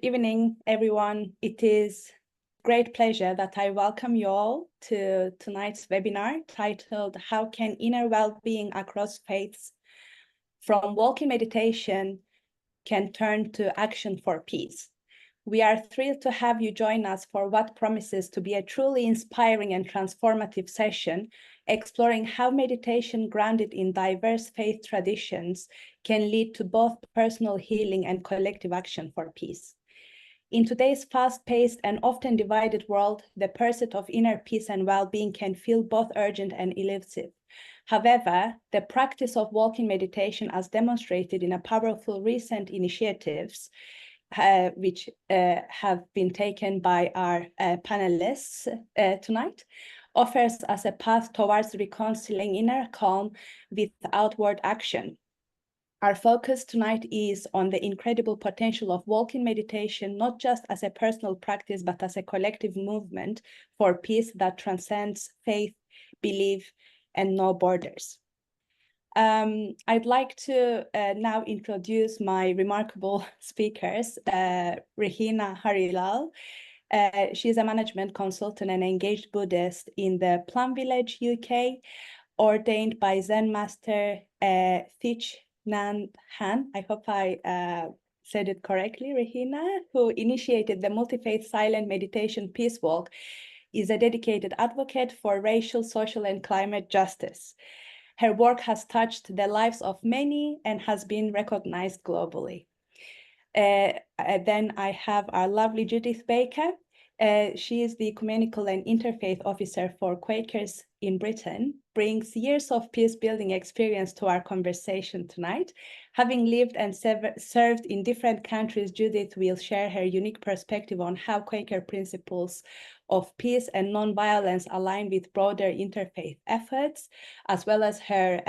evening, everyone. It is great pleasure that I welcome you all to tonight's webinar titled How Can Inner Well-Being Across Faiths from Walking Meditation Can Turn to Action for Peace? We are thrilled to have you join us for what promises to be a truly inspiring and transformative session, exploring how meditation grounded in diverse faith traditions can lead to both personal healing and collective action for peace. In today's fast-paced and often divided world, the pursuit of inner peace and well-being can feel both urgent and elusive. However, the practice of walking meditation, as demonstrated in a powerful recent initiatives, which have been taken by our panelists tonight, offers us a path towards reconciling inner calm with outward action. Our focus tonight is on the incredible potential of walking meditation, not just as a personal practice, but as a collective movement for peace that transcends faith, belief, and no borders. I'd like to now introduce my remarkable speakers, Rehena Harilall. She is a management consultant and engaged Buddhist in the Plum Village UK, ordained by Zen master Thich, Nhat, Hanh. I hope I said it correctly, Rehena, who initiated the multi-faith silent meditation peace walk, is a dedicated advocate for racial, social, and climate justice. Her work has touched the lives of many and has been recognized globally. Then I have our lovely Judith Baker. She is the ecumenical and interfaith officer for Quakers in Britain, brings years of peace-building experience to our conversation tonight. Having lived and served in different countries, Judith will share her unique perspective on how Quaker principles of peace and nonviolence align with broader interfaith efforts, as well as her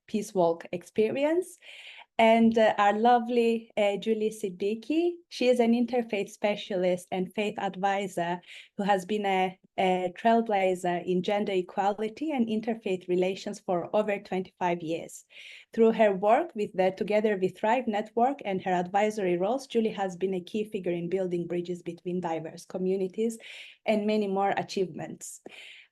peace walk experience. And our lovely Julie Siddiqi, she is an interfaith specialist and faith advisor who has been a trailblazer in gender equality and interfaith relations for over 25 years. Through her work with the Together We Thrive network and her advisory roles, Julie has been a key figure in building bridges between diverse communities and many more achievements.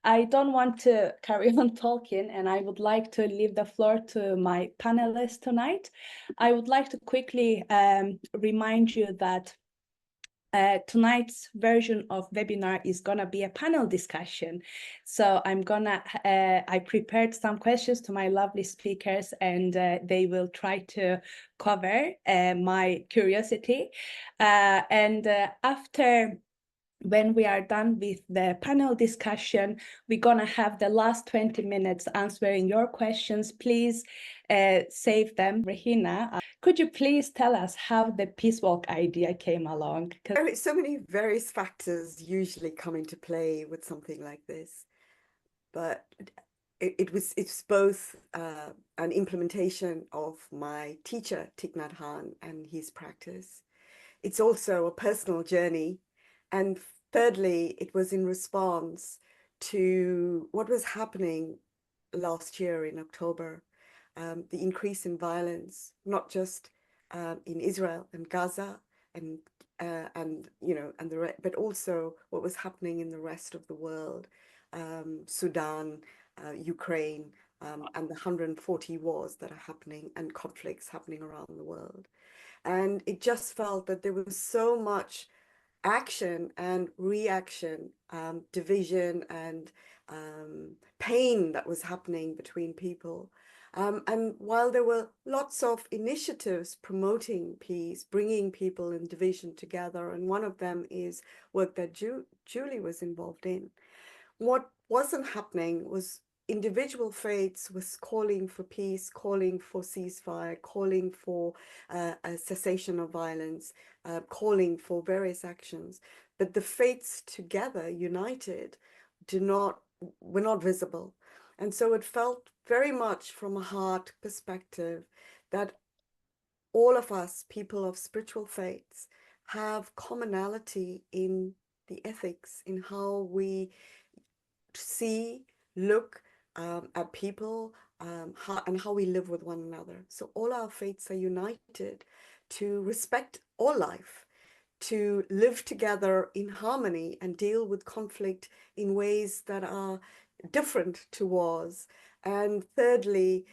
I don't want to carry on talking, and I would like to leave the floor to my panelists tonight. I would like to quickly remind you that tonight's version of webinar is gonna be a panel discussion. So I prepared some questions to my lovely speakers, and they will try to cover my curiosity. After, when we are done with the panel discussion, we're gonna have the last 20 minutes answering your questions. Please save them. Rehena, could you please tell us how the Peace Walk idea came along? So many various factors usually come into play with something like this, but it's both an implementation of my teacher, Thich Nhat Hanh, and his practice. It's also a personal journey. And thirdly, it was in response to what was happening last year in October, the increase in violence, not just in Israel and Gaza but also what was happening in the rest of the world, Sudan, Ukraine, and the 140 wars that are happening and conflicts happening around the world. And it just felt that there was so much action and reaction, division and pain that was happening between people. And while there were lots of initiatives promoting peace, bringing people in division together, and one of them is work that Julie was involved in, what wasn't happening was individual faiths was calling for peace, calling for ceasefire, calling for a cessation of violence, calling for various actions. But the faiths together, united, were not visible. And so it felt very much from a heart perspective that all of us, people of spiritual faiths, have commonality in the ethics, in how we see, look at people, and how we live with one another. So all our faiths are united to respect all life, to live together in harmony and deal with conflict in ways that are different to ours. And thirdly,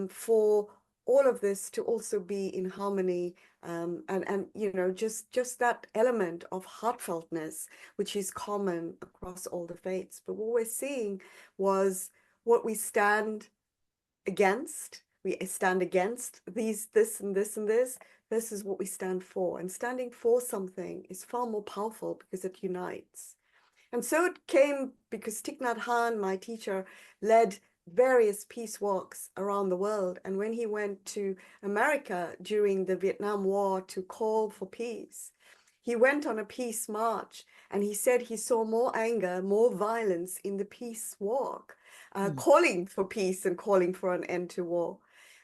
for all of this to also be in harmony, and you know, just that element of heartfeltness, which is common across all the faiths. But what we're seeing was what we stand against. We stand against this and this and this. This is what we stand for. And standing for something is far more powerful because it unites. And so it came because Thich Nhat Hanh, my teacher, led various peace walks around the world. And when he went to America during the Vietnam War to call for peace, he went on a peace march, and he said he saw more anger, more violence in the peace walk, calling for peace and calling for an end to war.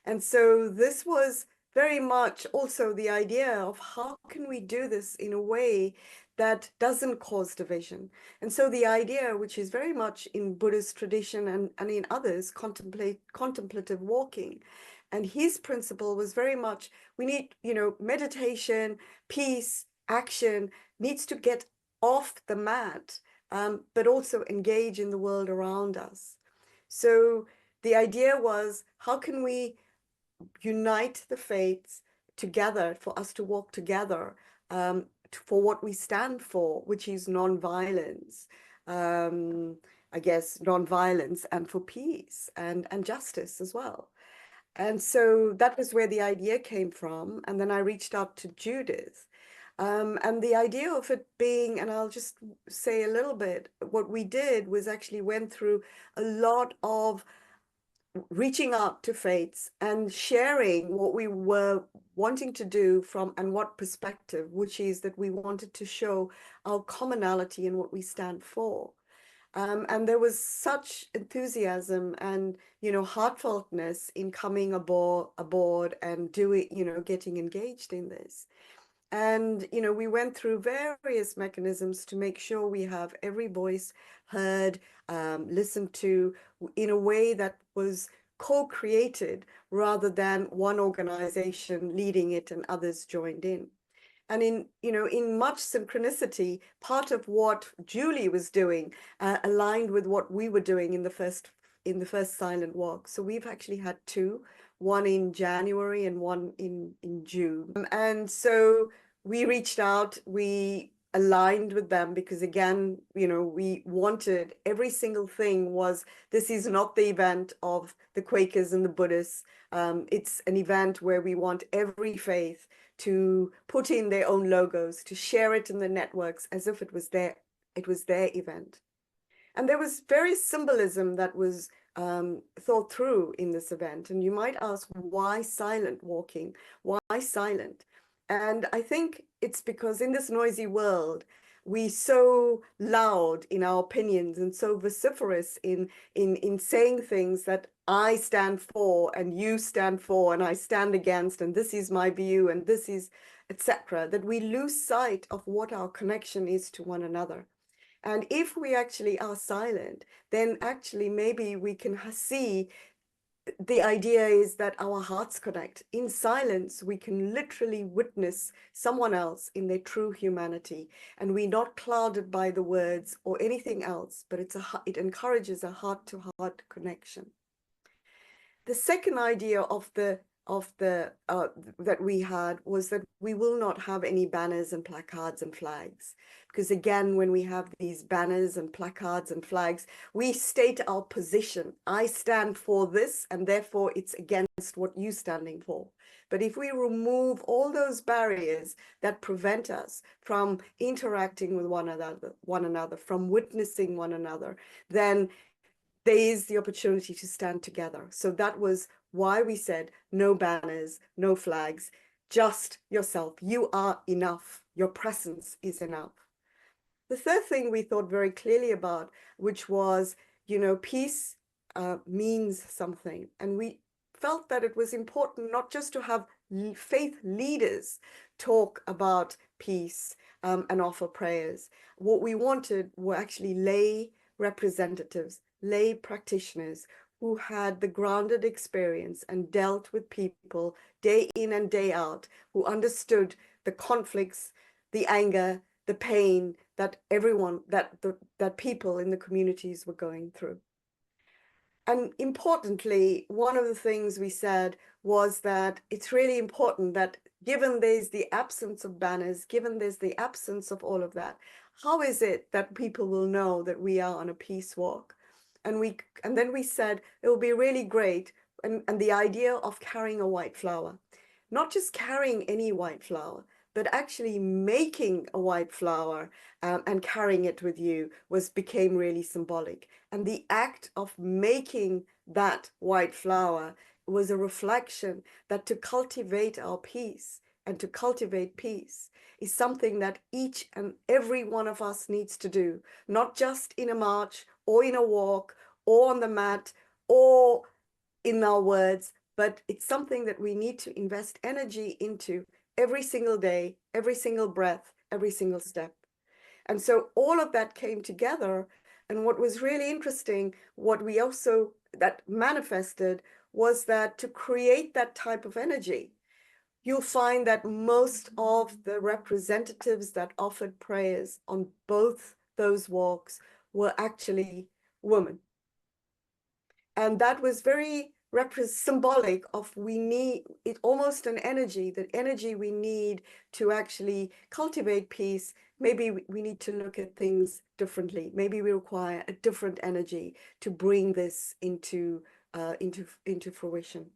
And so this was very much also the idea of how can we do this in a way that doesn't cause division. And so the idea, which is very much in Buddhist tradition and in others, contemplative walking. And his principle was very much, we need, you know, meditation, peace, action needs to get off the mat, but also engage in the world around us. So the idea was, how can we unite the faiths together for us to walk together for what we stand for, which is nonviolence, I guess, nonviolence, and for peace and justice as well. And so that was where the idea came from. And then I reached out to Judith. And the idea of it being, and I'll just say a little bit, what we did was actually went through a lot of reaching out to faiths and sharing what we were wanting to do from and what perspective, which is that we wanted to show our commonality in what we stand for. And there was such enthusiasm and, you know, heartfeltness in coming aboard and doing, you know, getting engaged in this. And, you know, we went through various mechanisms to make sure we have every voice heard, listened to in a way that was co-created rather than one organization leading it and others joined in. And in, you know, in much synchronicity, part of what Julie was doing aligned with what we were doing in the first silent walk. So we've actually had two, one in January and one in June. And so we reached out, we aligned with them because, again, you know, we wanted every single thing was, this is not the event of the Quakers and the Buddhists. It's an event where we want every faith to put in their own logos, to share it in the networks as if it was their event. And there was very symbolism that was thought through in this event. And you might ask, why silent walking? Why silent? And I think it's because in this noisy world, we so loud in our opinions and so vociferous in saying things that I stand for and you stand for and I stand against and this is my view and this is etc., that we lose sight of what our connection is to one another. And if we actually are silent, then actually maybe we can see. The idea is that our hearts connect. In silence, we can literally witness someone else in their true humanity, and we're not clouded by the words or anything else, but it encourages a heart-to-heart connection. The second idea that we had was that we will not have any banners and placards and flags. Because again, when we have these banners and placards and flags, we state our position. I stand for this, and therefore it's against what you're standing for. But if we remove all those barriers that prevent us from interacting with one another, from witnessing one another, then there is the opportunity to stand together. So that was why we said no banners, no flags, just yourself. You are enough. Your presence is enough. The third thing we thought very clearly about, which was, you know, peace means something. And we felt that it was important not just to have faith leaders talk about peace and offer prayers. What we wanted were actually lay representatives, lay practitioners who had the grounded experience and dealt with people day in and day out, who understood the conflicts, the anger, the pain that everyone, that people in the communities were going through. And importantly, one of the things we said was that it's really important that given there's the absence of banners, given there's the absence of all of that, how is it that people will know that we are on a peace walk? And then we said it will be really great, and the idea of carrying a white flower, not just carrying any white flower, but actually making a white flower and carrying it with you became really symbolic. And the act of making that white flower was a reflection that to cultivate our peace and to cultivate peace is something that each and every one of us needs to do, not just in a march or in a walk or on the mat or in our words, but it's something that we need to invest energy into every single day, every single breath, every single step. And so all of that came together. And what was really interesting, what we also that manifested was that to create that type of energy, you'll find that most of the representatives that offered prayers on both those walks were actually women. And that was very symbolic of we need it, almost an energy, that energy we need to actually cultivate peace. Maybe we need to look at things differently. Maybe we require a different energy to bring this into fruition.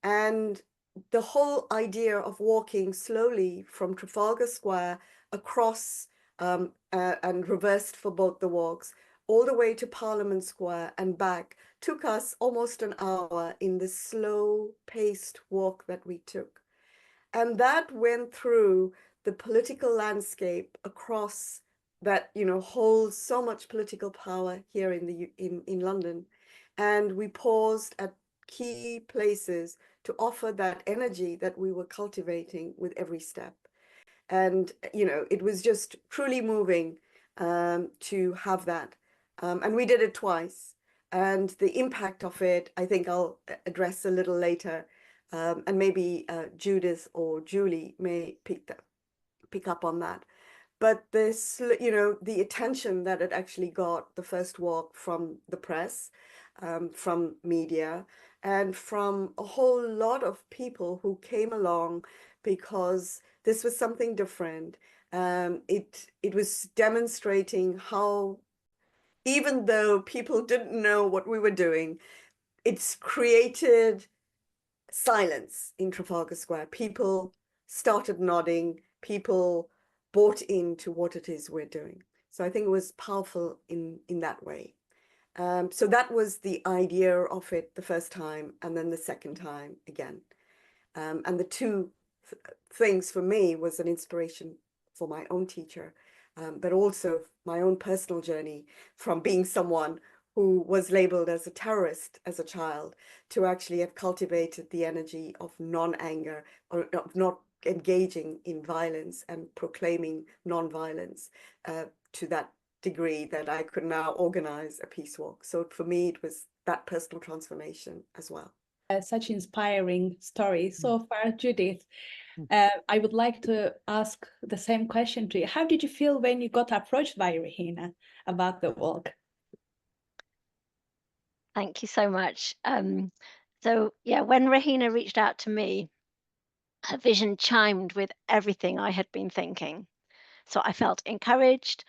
And the whole idea of walking slowly from Trafalgar Square across and reversed for both the walks all the way to Parliament Square and back took us almost an hour in the slow-paced walk that we took. And that went through the political landscape across that, holds so much political power here in London. And we paused at key places to offer that energy that we were cultivating with every step. And, it was just truly moving to have that. And we did it twice. And the impact of it, I think I'll address a little later. And maybe Judith or Julie may pick up on that. But this, the attention that it actually got, the first walk from the press, from media, and from a whole lot of people who came along because this was something different. It was demonstrating how, even though people didn't know what we were doing, it's created silence in Trafalgar Square. People started nodding, people bought into what it is we're doing. So I think it was powerful in that way. So that was the idea of it the first time, and then the second time again. And the two things for me was an inspiration for my own teacher, but also my own personal journey from being someone who was labeled as a terrorist as a child to actually have cultivated the energy of non-anger, or of not engaging in violence and proclaiming non-violence to that degree that I could now organize a peace walk. So for me, it was that personal transformation as well. Such inspiring story so far, Judith. I would like to ask the same question to you. How did you feel when you got approached by Rehena about the walk? Thank you so much. So yeah, when Rehena reached out to me, her vision chimed with everything I had been thinking. So I felt encouraged.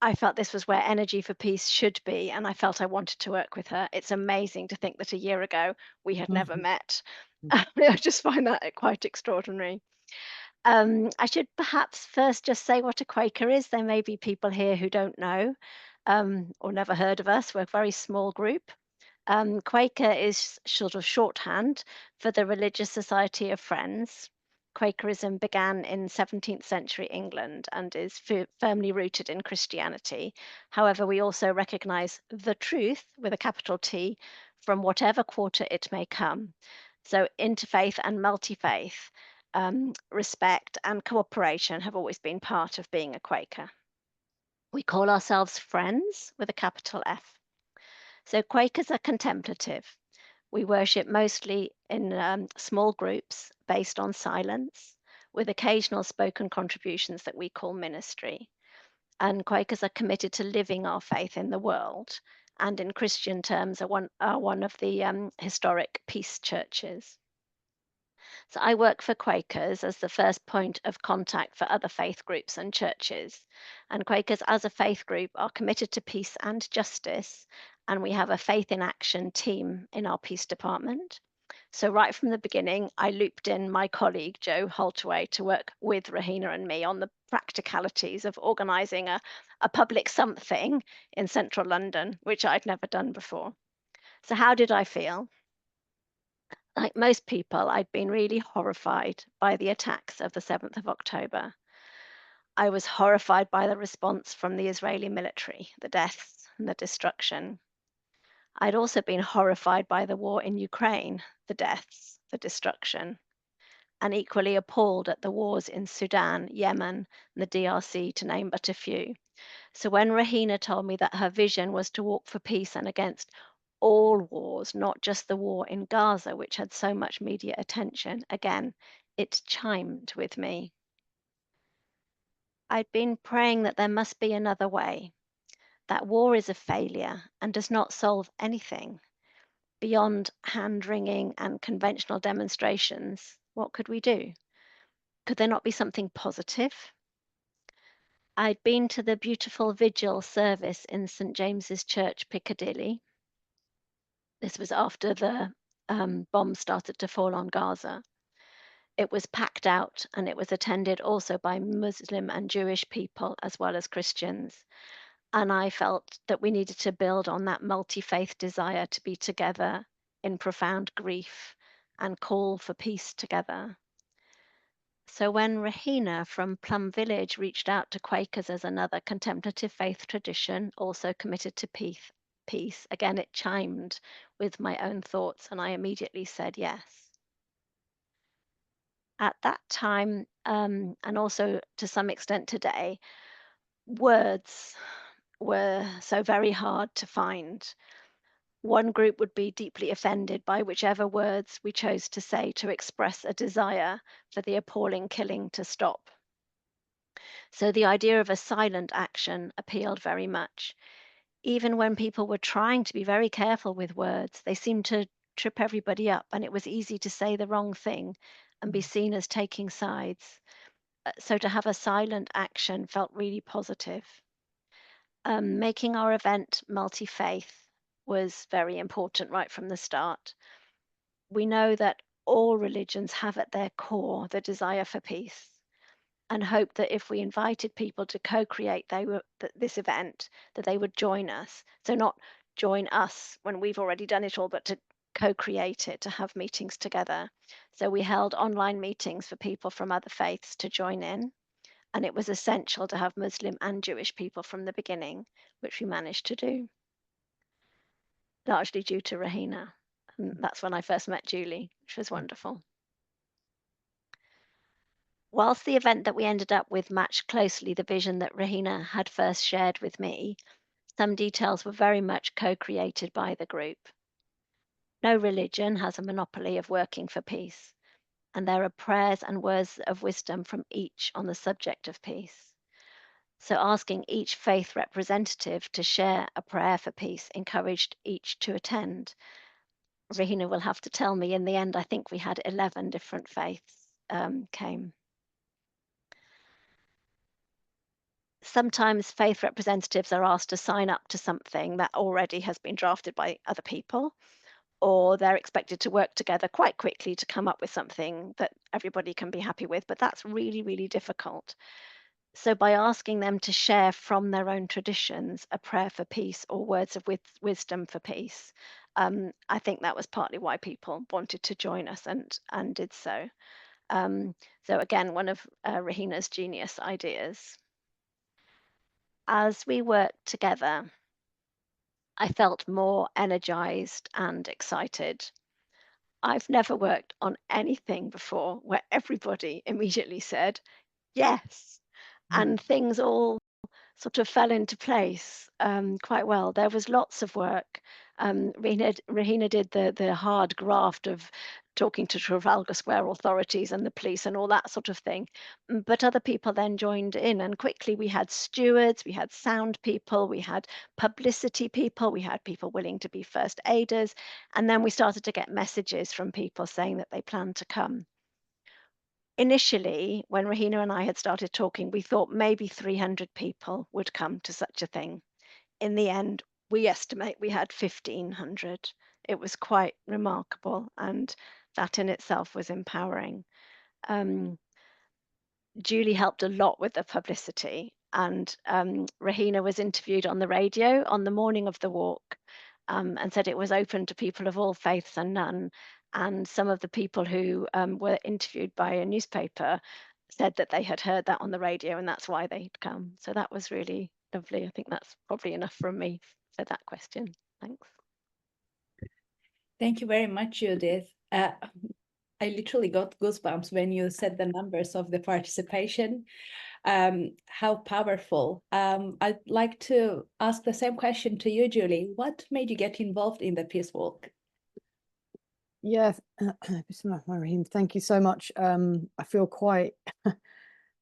I felt this was where energy for peace should be, and I felt I wanted to work with her. It's amazing to think that a year ago we had never met. I just find that quite extraordinary. I should perhaps first just say what a Quaker is. There may be people here who don't know or never heard of us. We're a very small group. Quaker is sort of shorthand for the Religious Society of Friends. Quakerism began in 17th century England and is firmly rooted in Christianity. However, we also recognize the truth with a capital T from whatever quarter it may come. So interfaith and multi-faith, respect and cooperation have always been part of being a Quaker. We call ourselves Friends with a capital F. So Quakers are contemplative. We worship mostly in small groups based on silence. with occasional spoken contributions that we call ministry. And Quakers are committed to living our faith in the world, and in Christian terms are one of the historic peace churches. So I work for Quakers as the first point of contact for other faith groups and churches. And Quakers as a faith group are committed to peace and justice. And we have a faith in action team in our peace department. So right from the beginning, I looped in my colleague, Jo Holtaway, to work with Rehena and me on the practicalities of organising a public something in central London, which I'd never done before. So how did I feel? Like most people, I'd been really horrified by the attacks of the 7th of October. I was horrified by the response from the Israeli military, the deaths and the destruction. I'd also been horrified by the war in Ukraine, the deaths, the destruction, and equally appalled at the wars in Sudan, Yemen, and the DRC, to name but a few. So when Rehena told me that her vision was to walk for peace and against all wars, not just the war in Gaza, which had so much media attention, again, it chimed with me. I'd been praying that there must be another way, that war is a failure and does not solve anything. Beyond hand-wringing and conventional demonstrations, what could we do? Could there not be something positive? I'd been to the beautiful vigil service in St. James's Church, Piccadilly. This was after the bombs started to fall on Gaza. It was packed out and it was attended also by Muslim and Jewish people as well as Christians. And I felt that we needed to build on that multi-faith desire to be together in profound grief and call for peace together. So when Rehena from Plum Village reached out to Quakers as another contemplative faith tradition, also committed to peace, again, it chimed with my own thoughts and I immediately said yes. At that time, and also to some extent today, words were so very hard to find. One group would be deeply offended by whichever words we chose to say to express a desire for the appalling killing to stop. So the idea of a silent action appealed very much. Even when people were trying to be very careful with words, they seemed to trip everybody up, and it was easy to say the wrong thing and be seen as taking sides. So to have a silent action felt really positive. Making our event multi-faith was very important right from the start. We know that all religions have at their core the desire for peace, and hope that if we invited people to co-create this event, that they would join us. So not join us when we've already done it all, but to co-create it, to have meetings together. So we held online meetings for people from other faiths to join in. And it was essential to have Muslim and Jewish people from the beginning, which we managed to do, largely due to Rehena. And that's when I first met Julie, which was wonderful. Whilst the event that we ended up with matched closely the vision that Rehena had first shared with me, some details were very much co-created by the group. No religion has a monopoly of working for peace, and there are prayers and words of wisdom from each on the subject of peace. So asking each faith representative to share a prayer for peace encouraged each to attend. Rehena will have to tell me in the end, I think we had 11 different faiths came. Sometimes faith representatives are asked to sign up to something that already has been drafted by other people, or they're expected to work together quite quickly to come up with something that everybody can be happy with, but that's really, really difficult. So by asking them to share from their own traditions a prayer for peace or words of wisdom for peace, I think that was partly why people wanted to join us and did so. So again, one of Rehena's genius ideas. As we worked together, I felt more energized and excited. I've never worked on anything before where everybody immediately said, yes, and things all sort of fell into place quite well. There was lots of work. Rehena did the hard graft of talking to Trafalgar Square authorities and the police and all that sort of thing. But other people then joined in, and quickly we had stewards, we had sound people, we had publicity people, we had people willing to be first aiders, and then we started to get messages from people saying that they planned to come. Initially, when Rehena and I had started talking, we thought maybe 300 people would come to such a thing. In the end, we estimate we had 1,500. It was quite remarkable, and that in itself was empowering. Julie helped a lot with the publicity, and Rehena was interviewed on the radio on the morning of the walk, and said it was open to people of all faiths and none. And some of the people who were interviewed by a newspaper said that they had heard that on the radio, and that's why they'd come. So that was really lovely. I think that's probably enough from me for that question. Thanks. Thank you very much, Judith. I literally got goosebumps when you said the numbers of the participation. How powerful. I'd like to ask the same question to you, Julie. What made you get involved in the Peace Walk? Yeah, thank you so much. I feel quite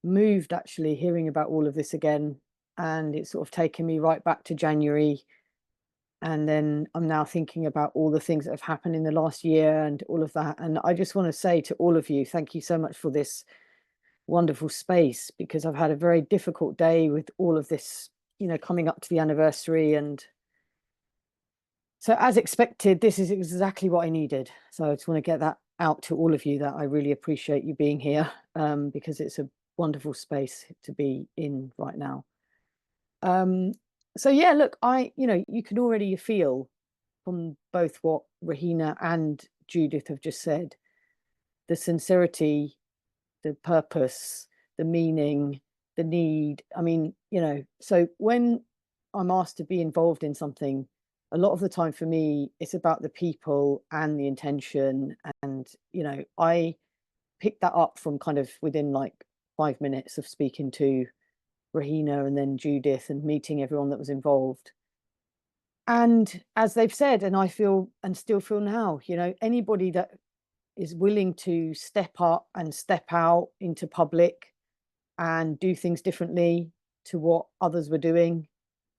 moved actually hearing about all of this again, and it's sort of taken me right back to January. And then I'm now thinking about all the things that have happened in the last year and all of that. And I just want to say to all of you, thank you so much for this wonderful space, because I've had a very difficult day with all of this, you know, coming up to the anniversary. And so as expected, this is exactly what I needed. So I just want to get that out to all of you, that I really appreciate you being here, because it's a wonderful space to be in right now. So yeah, look, you can already feel from both what Rehena and Judith have just said, the sincerity, the purpose, the meaning, the need. I mean, so when I'm asked to be involved in something, a lot of the time for me, it's about the people and the intention. And, I picked that up from kind of within like 5 minutes of speaking to Rehena and then Judith and meeting everyone that was involved. And as they've said, and I feel and still feel now, anybody that is willing to step up and step out into public and do things differently to what others were doing.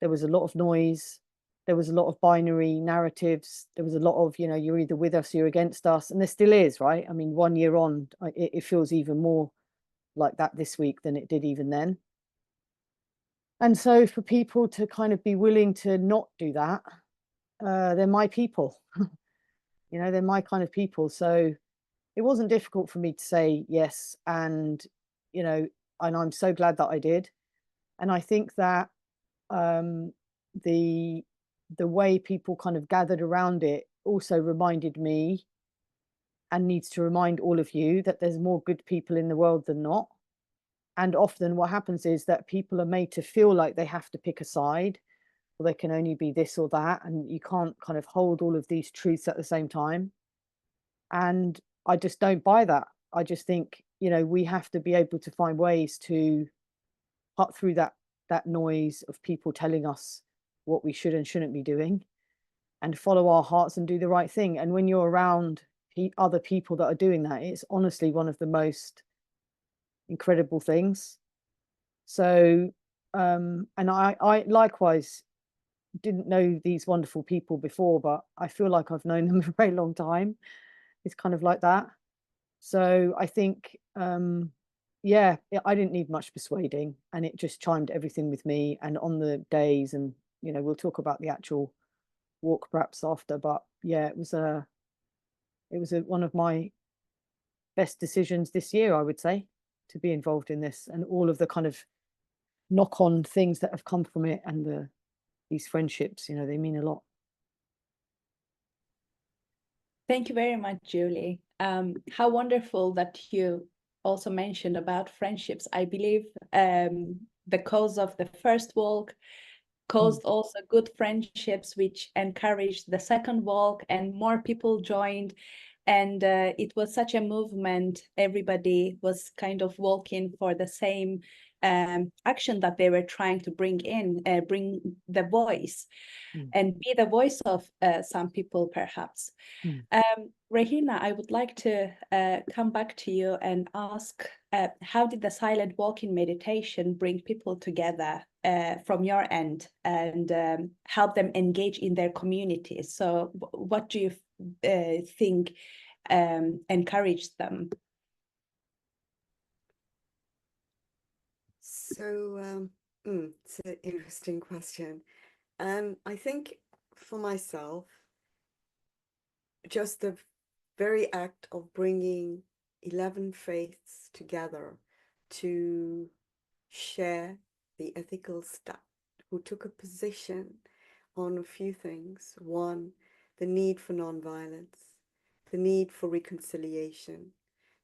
There was a lot of noise. There was a lot of binary narratives. There was a lot of, you're either with us, you're against us. And there still is, right? I mean, 1 year on, it feels even more like that this week than it did even then. And so for people to kind of be willing to not do that, they're my people, they're my kind of people. So it wasn't difficult for me to say yes. And, and I'm so glad that I did. And I think that the way people kind of gathered around it also reminded me, and needs to remind all of you, that there's more good people in the world than not. And often what happens is that people are made to feel like they have to pick a side, or they can only be this or that, and you can't kind of hold all of these truths at the same time. And I just don't buy that. I just think, we have to be able to find ways to cut through that noise of people telling us what we should and shouldn't be doing, and follow our hearts and do the right thing. And when you're around other people that are doing that, it's honestly one of the most incredible things. So and I likewise didn't know these wonderful people before, but I feel like I've known them for a very long time. It's kind of like that. So I think I didn't need much persuading, and it just chimed everything with me. And on the days, and we'll talk about the actual walk perhaps after, but yeah, it was one of my best decisions this year, I would say, to be involved in this, and all of the kind of knock-on things that have come from it, and these friendships, they mean a lot. Thank you very much, Julie. How wonderful that you also mentioned about friendships. I believe the cause of the first walk caused also good friendships, which encouraged the second walk, and more people joined. And it was such a movement. Everybody was kind of walking for the same action that they were trying to bring the voice and be the voice of some people, perhaps. Rehena, I would like to come back to you and ask, how did the silent walking meditation bring people together from your end and help them engage in their communities? So what do you think encouraged them? So it's an interesting question. I think for myself, just the very act of bringing 11 faiths together to share the ethical stuff, who took a position on a few things. One, the need for nonviolence, the need for reconciliation,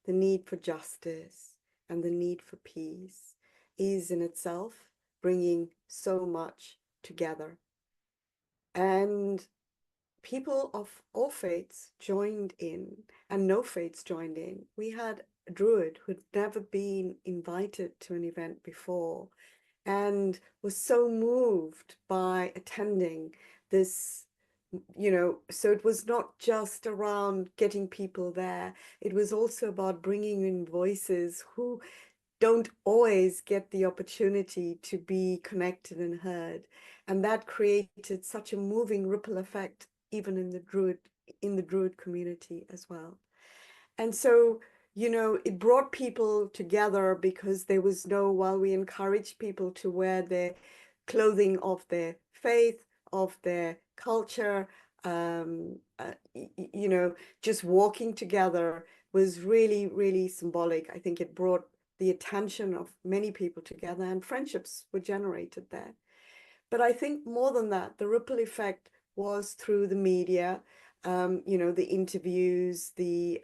the need for justice, and the need for peace is in itself bringing so much together. And people of all faiths joined in, and no faiths joined in. We had a Druid who had never been invited to an event before and was so moved by attending this, you know, so it was not just around getting people there, it was also about bringing in voices who don't always get the opportunity to be connected and heard. And that created such a moving ripple effect, even in the Druid community as well. And so, you know, it brought people together because there was no, while we encouraged people to wear their clothing of their faith, of their culture, you know, just walking together was really, really symbolic. I think it brought the attention of many people together, and friendships were generated there. But I think more than that, the ripple effect was through the media, you know, the interviews, the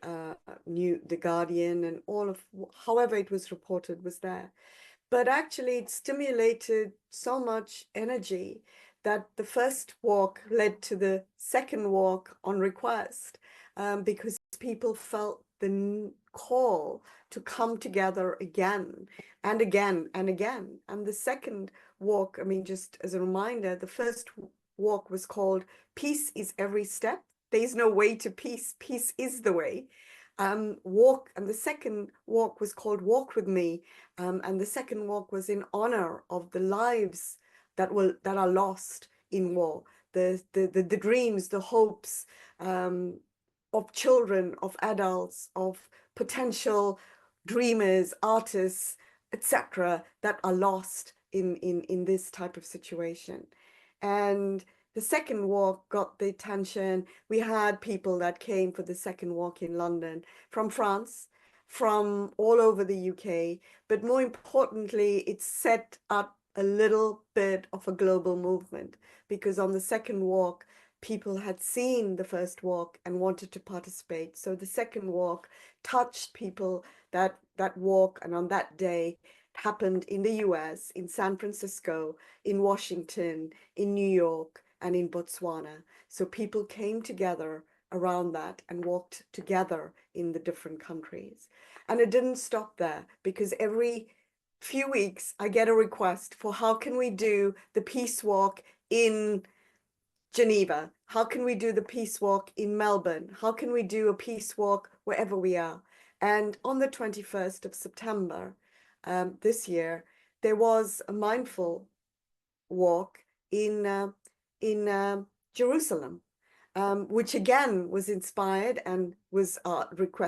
Guardian, and all of, however it was reported was there. But actually it stimulated so much energy that the first walk led to the second walk on request, because people felt the call to come together again and again and again. And the second walk, I mean, just as a reminder, the first walk was called Peace is Every Step. There is no way to peace. Peace is the way. Walk, and the second walk was called Walk With Me. And the second walk was in honor of the lives that are lost in war, the dreams, the hopes of children, of adults, of potential dreamers, artists, etc., that are lost in this type of situation. And the second walk got the attention. We had people that came for the second walk in London from France, from all over the UK, but more importantly, it set up a little bit of a global movement, because on the second walk, people had seen the first walk and wanted to participate. So the second walk touched people that walk, and on that day, it happened in the US, in San Francisco, in Washington, in New York, and in Botswana. So people came together around that and walked together in the different countries. And it didn't stop there, because every few weeks I get a request for how can we do the peace walk in Geneva? How can we do the peace walk in Melbourne? How can we do a peace walk wherever we are? And on the 21st of September this year, there was a mindful walk in Jerusalem, which again was inspired and was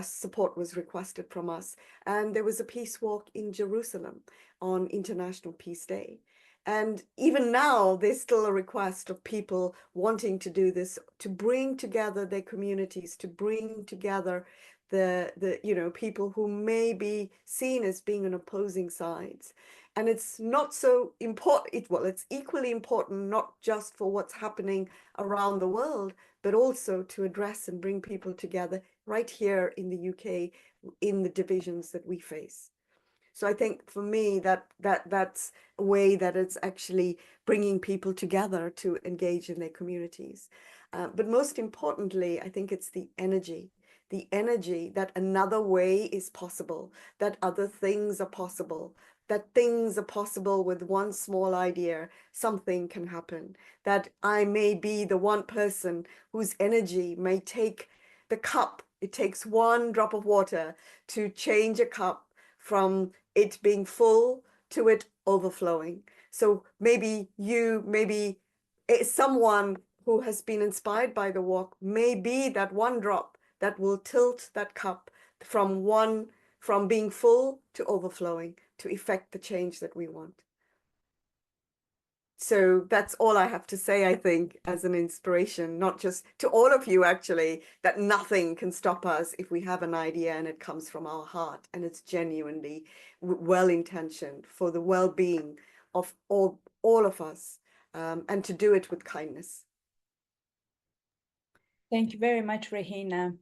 support was requested from us. And there was a peace walk in Jerusalem on International Peace Day. And even now, there's still a request of people wanting to do this, to bring together their communities, to bring together the you know, people who may be seen as being on opposing sides. And it's not so important, well, it's equally important, not just for what's happening around the world, but also to address and bring people together right here in the UK, in the divisions that we face. So I think for me, that's a way that it's actually bringing people together to engage in their communities. But most importantly, I think it's the energy that another way is possible, that other things are possible, that things are possible with one small idea, something can happen, that I may be the one person whose energy may take the cup It takes one drop of water to change a cup from it being full to it overflowing. So maybe someone who has been inspired by the walk may be that one drop that will tilt that cup from being full to overflowing to effect the change that we want. So that's all I have to say, I think, as an inspiration, not just to all of you, actually, that nothing can stop us if we have an idea and it comes from our heart and it's genuinely well-intentioned for the well-being of all of us, and to do it with kindness. Thank you very much, Rehena.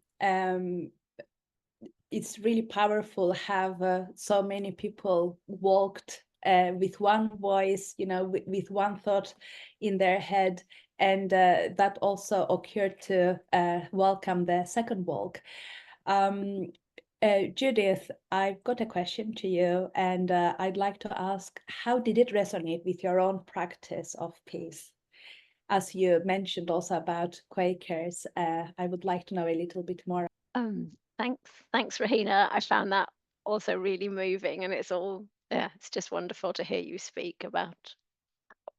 It's really powerful have so many people walked with one voice, you know, with one thought in their head, and that also occurred to welcome the second walk. Judith, I've got a question to you, and I'd like to ask, how did it resonate with your own practice of peace? As you mentioned also about Quakers, I would like to know a little bit more. Thanks, Rehena. I found that also really moving, and it's just wonderful to hear you speak about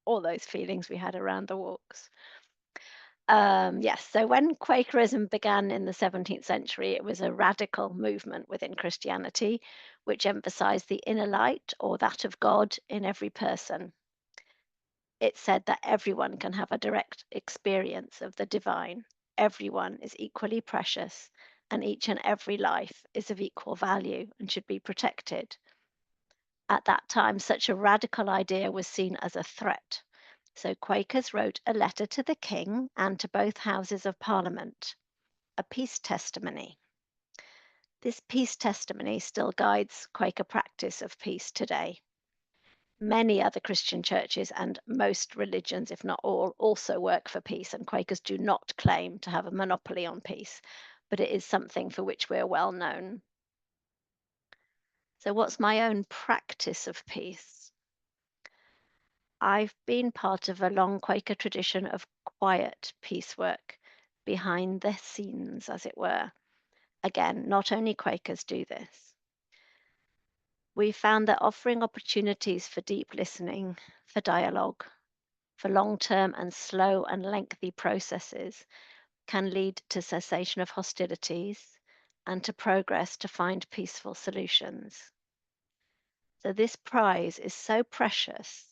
all those feelings we had around the walks. Yes, so when Quakerism began in the 17th century, it was a radical movement within Christianity, which emphasized the inner light, or that of God, in every person. It said that everyone can have a direct experience of the divine. Everyone is equally precious, and each and every life is of equal value and should be protected. At that time, such a radical idea was seen as a threat. So Quakers wrote a letter to the king and to both houses of parliament, a peace testimony. This peace testimony still guides Quaker practice of peace today. Many other Christian churches and most religions, if not all, also work for peace, and Quakers do not claim to have a monopoly on peace, but it is something for which we're well known. So what's my own practice of peace? I've been part of a long Quaker tradition of quiet peace work, behind the scenes, as it were. Again, not only Quakers do this. We found that offering opportunities for deep listening, for dialogue, for long-term and slow and lengthy processes can lead to cessation of hostilities and to progress to find peaceful solutions. So this prize is so precious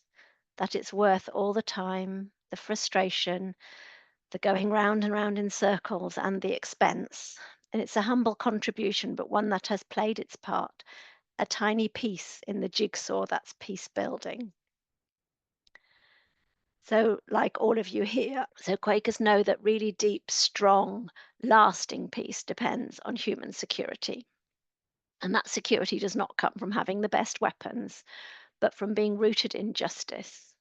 that it's worth all the time, the frustration, the going round and round in circles, and the expense. And it's a humble contribution, but one that has played its part, a tiny piece in the jigsaw that's peace building. So like all of you here, so Quakers know that really deep, strong, lasting peace depends on human security. And that security does not come from having the best weapons, but from being rooted in justice,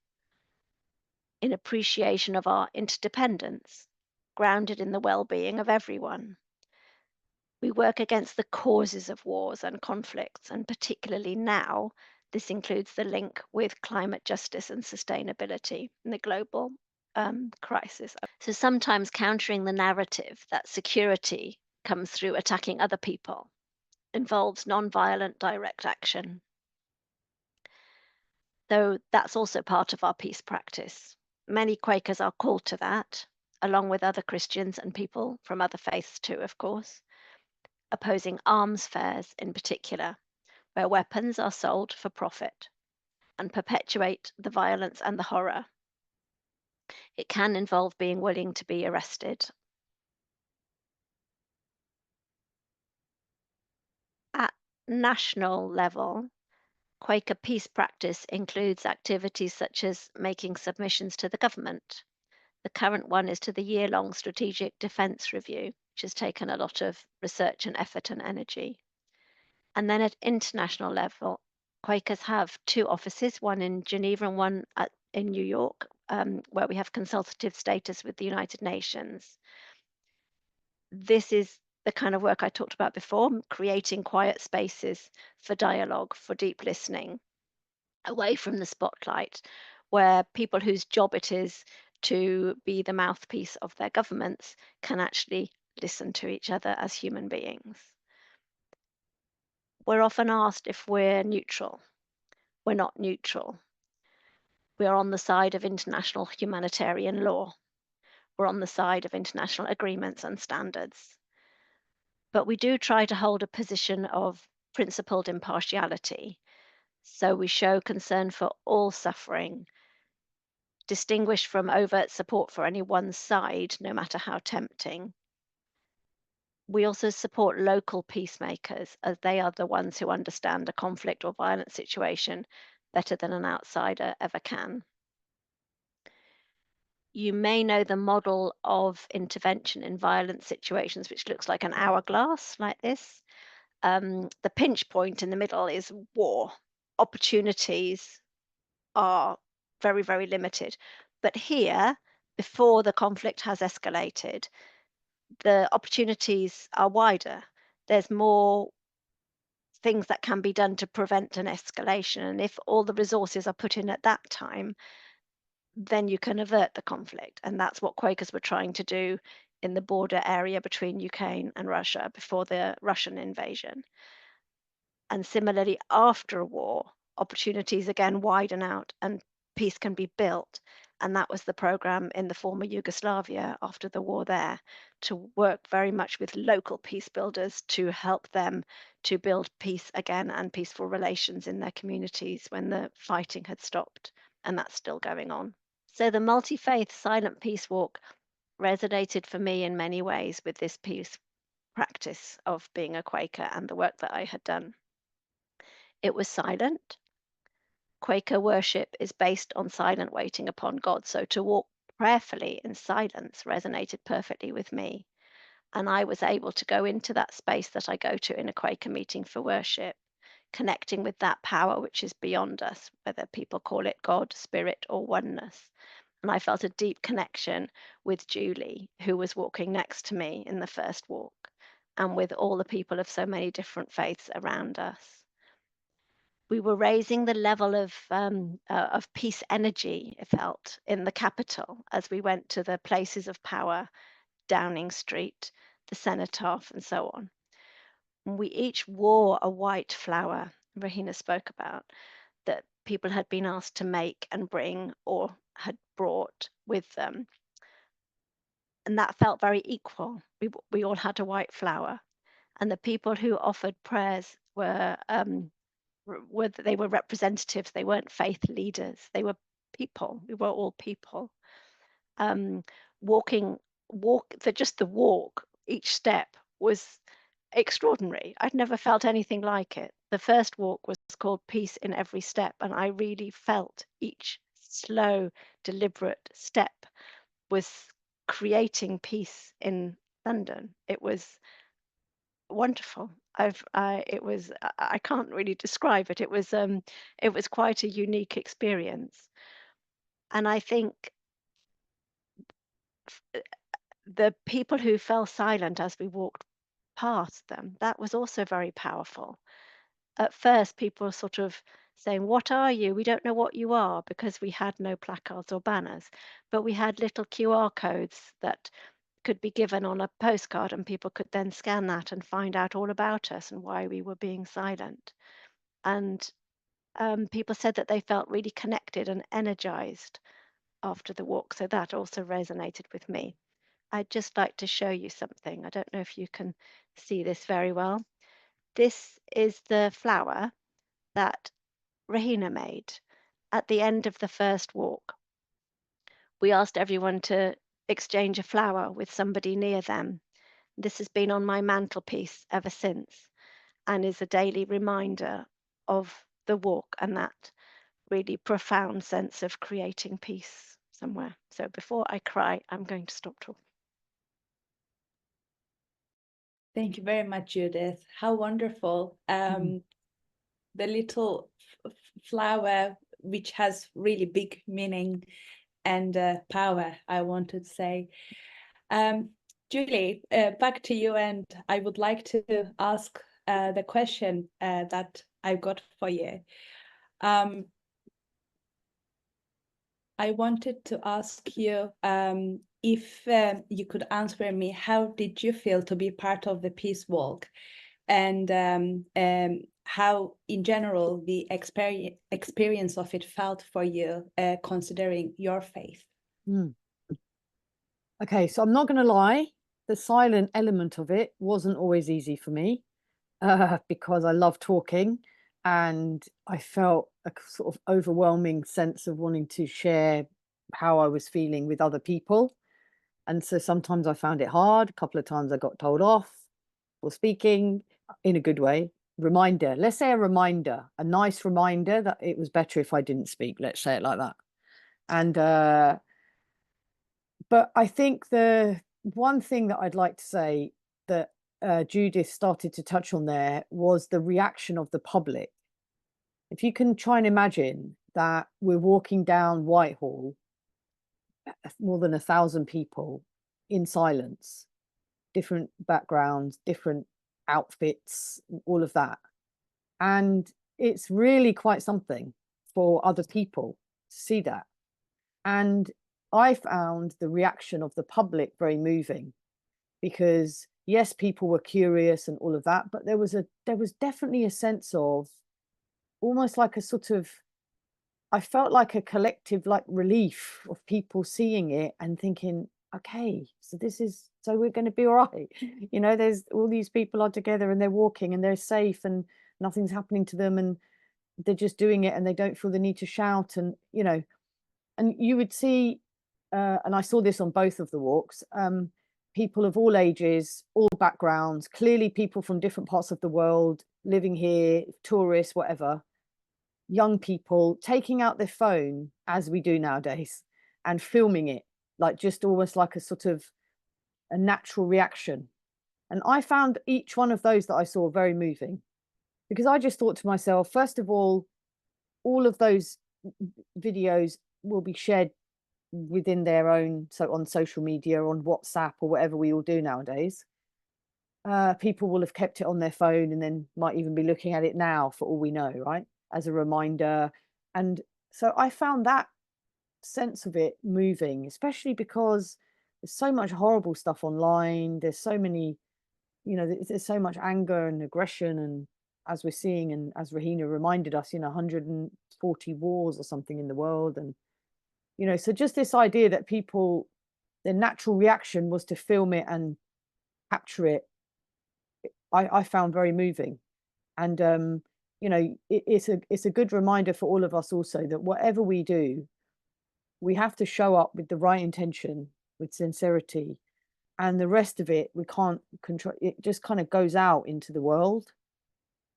in appreciation of our interdependence, grounded in the well-being of everyone. We work against the causes of wars and conflicts, and particularly now, this includes the link with climate justice and sustainability in the global crisis. So sometimes countering the narrative that security comes through attacking other people involves non-violent direct action. So that's also part of our peace practice. Many Quakers are called to that, along with other Christians and people from other faiths too, of course, opposing arms fairs in particular, where weapons are sold for profit and perpetuate the violence and the horror. It can involve being willing to be arrested. At national level, Quaker peace practice includes activities such as making submissions to the government. The current one is to the year-long Strategic Defence Review, which has taken a lot of research and effort and energy. And then at international level, Quakers have two offices, one in Geneva and one in New York, where we have consultative status with the United Nations. This is the kind of work I talked about before, creating quiet spaces for dialogue, for deep listening, away from the spotlight, where people whose job it is to be the mouthpiece of their governments can actually listen to each other as human beings. We're often asked if we're neutral. We're not neutral. We are on the side of international humanitarian law. We're on the side of international agreements and standards. But we do try to hold a position of principled impartiality. So we show concern for all suffering, distinguished from overt support for any one side, no matter how tempting. We also support local peacemakers, as they are the ones who understand a conflict or violent situation better than an outsider ever can. You may know the model of intervention in violent situations, which looks like an hourglass like this. The pinch point in the middle is war. Opportunities are very, very limited. But here, before the conflict has escalated, the opportunities are wider. There's more things that can be done to prevent an escalation. And if all the resources are put in at that time, then you can avert the conflict. And that's what Quakers were trying to do in the border area between Ukraine and Russia before the Russian invasion. And similarly, after a war, opportunities again widen out and peace can be built. And that was the program in the former Yugoslavia after the war there, to work very much with local peace builders to help them to build peace again and peaceful relations in their communities when the fighting had stopped. And that's still going on. So the multi-faith silent peace walk resonated for me in many ways with this peace practice of being a Quaker and the work that I had done. It was silent. Quaker worship is based on silent waiting upon God. So to walk prayerfully in silence resonated perfectly with me. And I was able to go into that space that I go to in a Quaker meeting for worship, connecting with that power which is beyond us, whether people call it God, spirit, or oneness. And I felt a deep connection with Julie, who was walking next to me in the first walk, and with all the people of so many different faiths around us. We were raising the level of peace energy, it felt, in the capital as we went to the places of power, Downing Street, the Cenotaph, and so on. And we each wore a white flower, Rehena spoke about, that people had been asked to make and bring or had brought with them. And that felt very equal. We all had a white flower. And the people who offered prayers were they were representatives. They weren't faith leaders. They were people. We were all people. Just the walk, each step was extraordinary. I'd never felt anything like it. The first walk was called Peace in Every Step, and I really felt each slow, deliberate step was creating peace in London. It was wonderful. I can't really describe it. It was quite a unique experience. And I think the people who fell silent as we walked past them, that was also very powerful. At first, people were sort of saying, "What are you? We don't know what you are," because we had no placards or banners, but we had little QR codes that could be given on a postcard, and people could then scan that and find out all about us and why we were being silent. And people said that they felt really connected and energized after the walk. So that also resonated with me. I'd just like to show you something. I don't know if you can see this very well. This is the flower that Rehena made at the end of the first walk. We asked everyone to exchange a flower with somebody near them. This has been on my mantelpiece ever since and is a daily reminder of the walk and that really profound sense of creating peace somewhere. So before I cry, I'm going to stop talking. Thank you very much, Judith. How wonderful. The little flower, which has really big meaning and power, I want to say. Julie, back to you, and I would like to ask the question that I've got for you. I wanted to ask you, if you could answer me, how did you feel to be part of the peace walk, and how, in general, the experience of it felt for you, considering your faith? Okay, so I'm not going to lie, the silent element of it wasn't always easy for me, because I love talking, and I felt a sort of overwhelming sense of wanting to share how I was feeling with other people. And so sometimes I found it hard. A couple of times I got told off for speaking in a good way. Reminder, let's say a nice reminder that it was better if I didn't speak. Let's say it like that. And but I think the one thing that I'd like to say that Judith started to touch on there was the reaction of the public. If you can try and imagine that we're walking down Whitehall, more than 1,000 people in silence, different backgrounds, different outfits, all of that. And it's really quite something for other people to see that. And I found the reaction of the public very moving, because yes, people were curious and all of that, but there was definitely a sense of almost like a sort of, I felt like a collective like relief of people seeing it and thinking, okay, so we're going to be all right. You know, there's all these people are together and they're walking and they're safe and nothing's happening to them, and they're just doing it and they don't feel the need to shout. And, you know, and you would see, and I saw this on both of the walks, people of all ages, all backgrounds, clearly people from different parts of the world living here, tourists, whatever, young people taking out their phone as we do nowadays and filming it, like just almost like a sort of a natural reaction. And I found each one of those that I saw very moving, because I just thought to myself, first of all of those videos will be shared within their own, so on social media, on WhatsApp or whatever we all do nowadays. People will have kept it on their phone and then might even be looking at it now for all we know, right, as a reminder. And so I found that sense of it moving, especially because there's so much horrible stuff online. There's so many, you know, there's so much anger and aggression, and as we're seeing, and as Rehena reminded us, you know, 140 wars or something in the world. And, you know, so just this idea that people, their natural reaction was to film it and capture it, I found very moving. And you know, it's a good reminder for all of us also that whatever we do, we have to show up with the right intention, with sincerity, and the rest of it we can't control. It just kind of goes out into the world.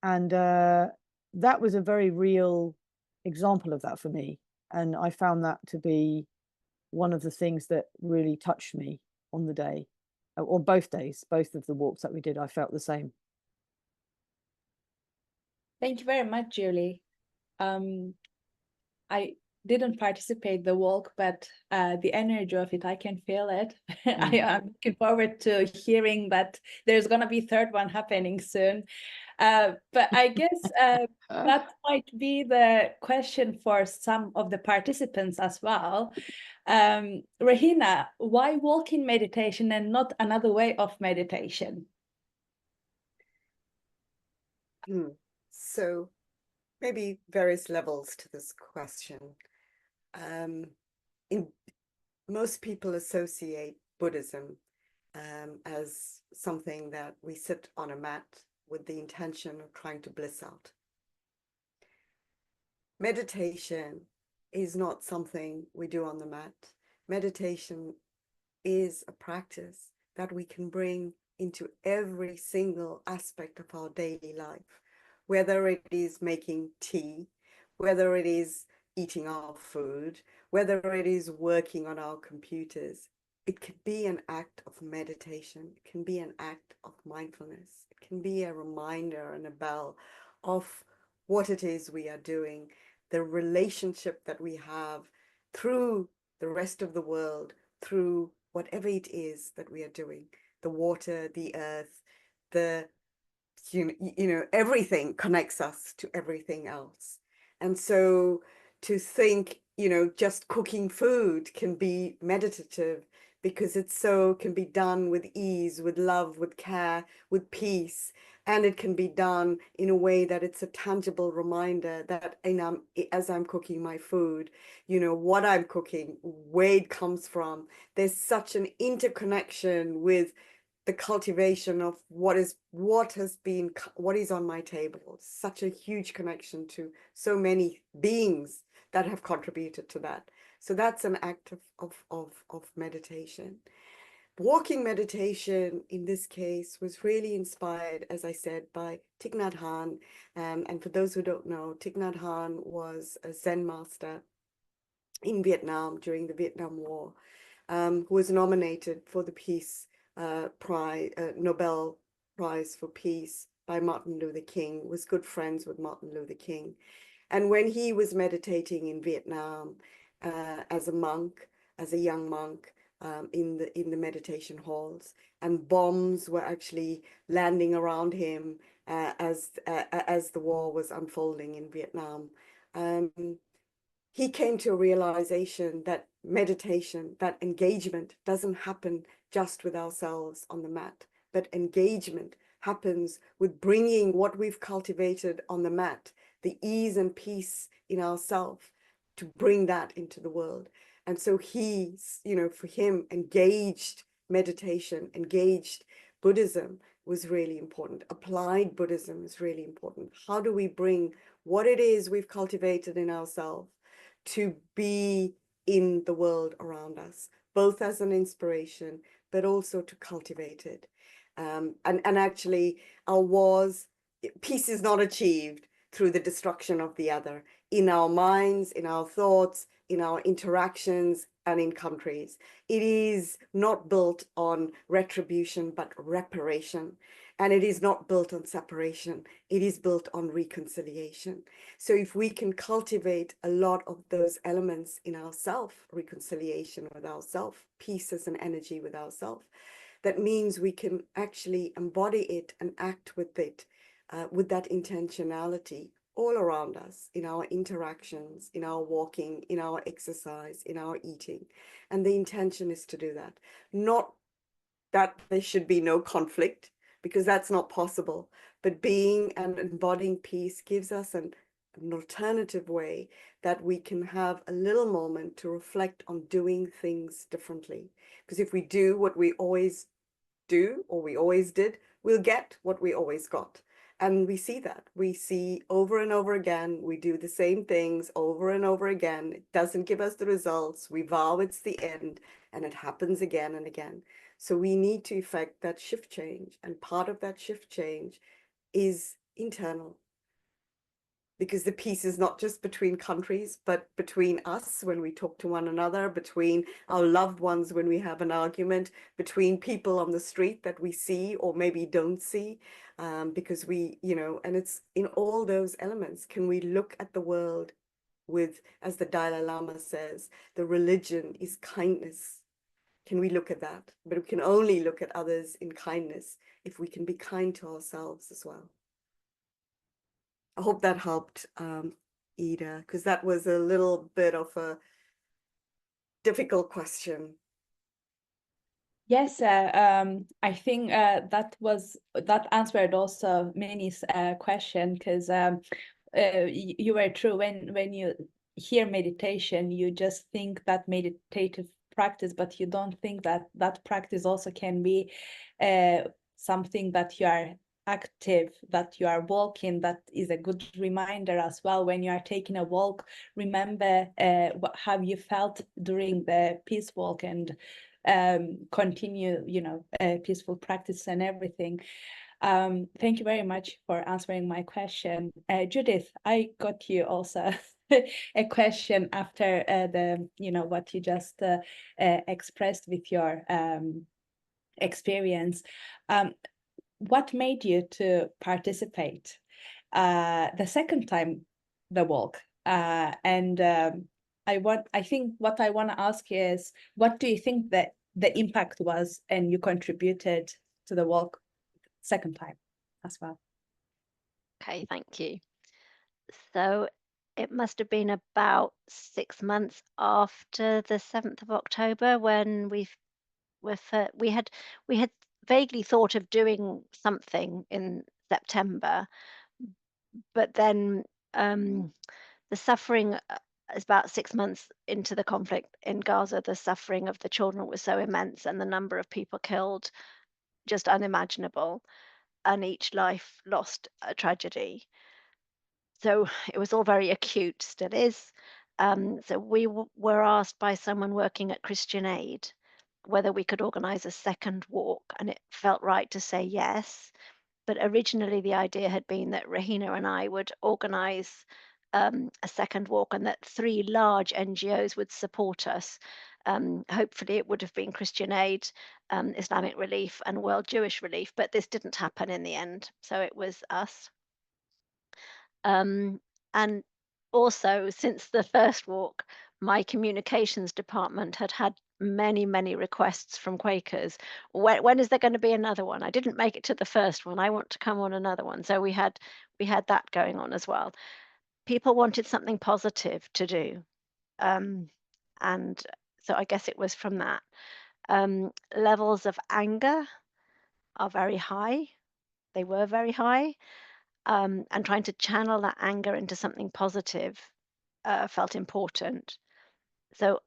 And that was a very real example of that for me, and I found that to be one of the things that really touched me on the day, or both days, both of the walks that we did. I felt the same. Thank you very much, Julie. I didn't participate the walk, but the energy of it, I can feel it. I am looking forward to hearing that there's going to be third one happening soon. But I guess that might be the question for some of the participants as well. Rehena, why walking meditation and not another way of meditation? So maybe various levels to this question. Most people associate Buddhism as something that we sit on a mat with the intention of trying to bliss out. Meditation is not something we do on the mat. Meditation is a practice that we can bring into every single aspect of our daily life, whether it is making tea, whether it is eating our food, whether it is working on our computers. It can be an act of meditation. It can be an act of mindfulness. It can be a reminder and a bell of what it is we are doing, the relationship that we have through the rest of the world, through whatever it is that we are doing, the water, the earth, the, you know, everything connects us to everything else. And so to think, you know, just cooking food can be meditative because it so can be done with ease, with love, with care, with peace. And it can be done in a way that it's a tangible reminder that as I'm cooking my food, you know, what I'm cooking, where it comes from. There's such an interconnection with the cultivation of what is on my table. Such a huge connection to so many beings that have contributed to that. So that's an act of meditation. Walking meditation in this case was really inspired, as I said, by Thich Nhat Hanh. And for those who don't know, Thich Nhat Hanh was a Zen master in Vietnam during the Vietnam War, who was nominated for the Peace Prize, Nobel Prize for Peace by Martin Luther King, was good friends with Martin Luther King. And when he was meditating in Vietnam as a monk, as a young monk, in the meditation halls, and bombs were actually landing around him as the war was unfolding in Vietnam, he came to a realization that meditation, that engagement doesn't happen just with ourselves on the mat, but engagement happens with bringing what we've cultivated on the mat, the ease and peace in ourselves, to bring that into the world. And so he's, you know, for him, engaged meditation, engaged Buddhism was really important. Applied Buddhism is really important. How do we bring what it is we've cultivated in ourselves to be in the world around us, both as an inspiration, but also to cultivate it? And actually, our wars, peace is not achieved through the destruction of the other, in our minds, in our thoughts, in our interactions, and in countries. It is not built on retribution, but reparation. And it is not built on separation. It is built on reconciliation. So if we can cultivate a lot of those elements in ourself, reconciliation with ourself, peace as an energy with ourself, that means we can actually embody it and act with it, with that intentionality all around us, in our interactions, in our walking, in our exercise, in our eating. And the intention is to do that. Not that there should be no conflict, because that's not possible, but being and embodying peace gives us an alternative way that we can have a little moment to reflect on doing things differently. Because if we do what we always do, or we always did, we'll get what we always got. And we see that. We see over and over again, we do the same things over and over again. It doesn't give us the results. We vow it's the end, and it happens again and again. So we need to effect that shift change. And part of that shift change is internal. Because the peace is not just between countries, but between us when we talk to one another, between our loved ones when we have an argument, between people on the street that we see or maybe don't see, because we, you know, and it's in all those elements. Can we look at the world with, as the Dalai Lama says, the religion is kindness. Can we look at that? But we can only look at others in kindness if we can be kind to ourselves as well. I hope that helped, Ida, because that was a little bit of a difficult question. Yes, I think that answered also Minnie's question, because you were true. When you hear meditation, you just think that meditative practice, but you don't think that that practice also can be something that you are active, that you are walking. That is a good reminder as well. When you are taking a walk, remember how you felt during the peace walk, and continue, you know, peaceful practice and everything. Thank you very much for answering my question. Judith, I got you also a question after the, you know, what you just expressed with your experience. What made you to participate the second time the walk? And I think what I want to ask is, what do you think that the impact was, and you contributed to the walk second time as well? Okay, thank you. So it must have been about 6 months after the 7th of October when we we had vaguely thought of doing something in September, but then the suffering is about 6 months into the conflict in Gaza. The suffering of the children was so immense, and the number of people killed just unimaginable, and each life lost a tragedy. So it was all very acute, still is. So we were asked by someone working at Christian Aid whether we could organise a second walk, and it felt right to say yes. But originally, the idea had been that Rehena and I would organise a second walk, and that 3 large NGOs would support us. Hopefully, it would have been Christian Aid, Islamic Relief, and World Jewish Relief, but this didn't happen in the end. So it was us. And also, since the first walk, my communications department had had many, many requests from Quakers. When is there going to be another one? I didn't make it to the first one. I want to come on another one. So we had that going on as well. People wanted something positive to do, and so I guess it was from that. Levels of anger are very high. They were very high. And trying to channel that anger into something positive felt important. So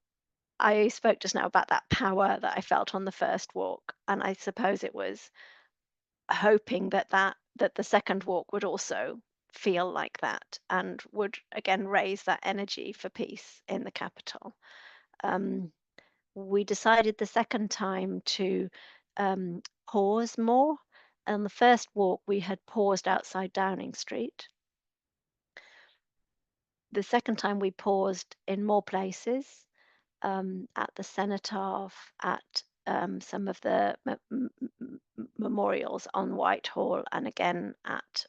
I spoke just now about that power that I felt on the first walk, and I suppose it was hoping that the second walk would also feel like that and would again raise that energy for peace in the capital. We decided the second time to pause more. On the first walk, we had paused outside Downing Street. The second time we paused in more places, at the Cenotaph, at some of the memorials on Whitehall, and again at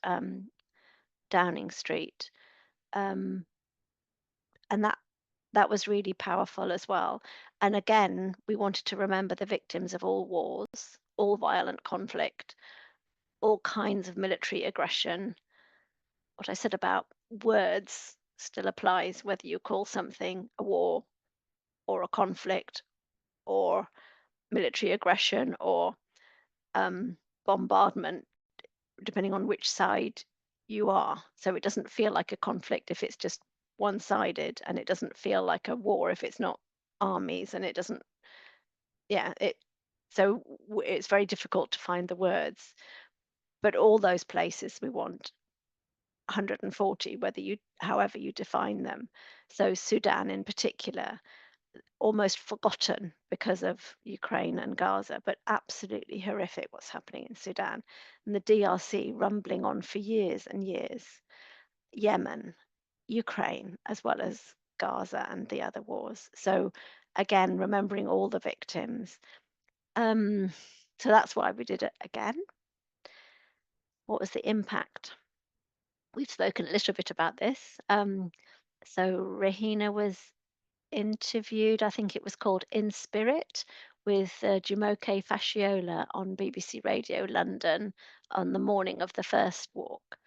Downing Street. And that was really powerful as well. And again, we wanted to remember the victims of all wars, all violent conflict, all kinds of military aggression. What I said about words still applies, whether you call something a war or a conflict or military aggression or bombardment, depending on which side you are. So it doesn't feel like a conflict if it's just one-sided, and it doesn't feel like a war if it's not armies, and it doesn't, so it's very difficult to find the words. But all those places we want 140, however you define them. So Sudan in particular, almost forgotten because of Ukraine and Gaza, but absolutely horrific what's happening in Sudan. And the DRC rumbling on for years and years. Yemen, Ukraine, as well as Gaza and the other wars. So again, remembering all the victims. So that's why we did it again. What was the impact? We've spoken a little bit about this. So Rehena was interviewed, I think it was called In Spirit, with Jumoke Fasciola on BBC Radio London on the morning of the first walk.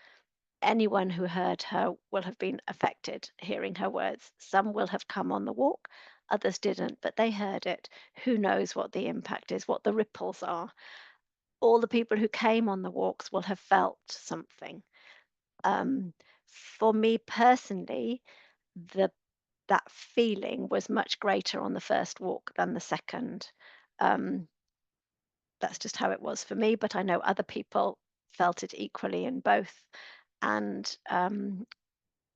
Anyone who heard her will have been affected hearing her words. Some will have come on the walk, others didn't, but they heard it. Who knows what the impact is, what the ripples are. All the people who came on the walks will have felt something. For me personally, that feeling was much greater on the first walk than the second. That's just how it was for me, but I know other people felt it equally in both. And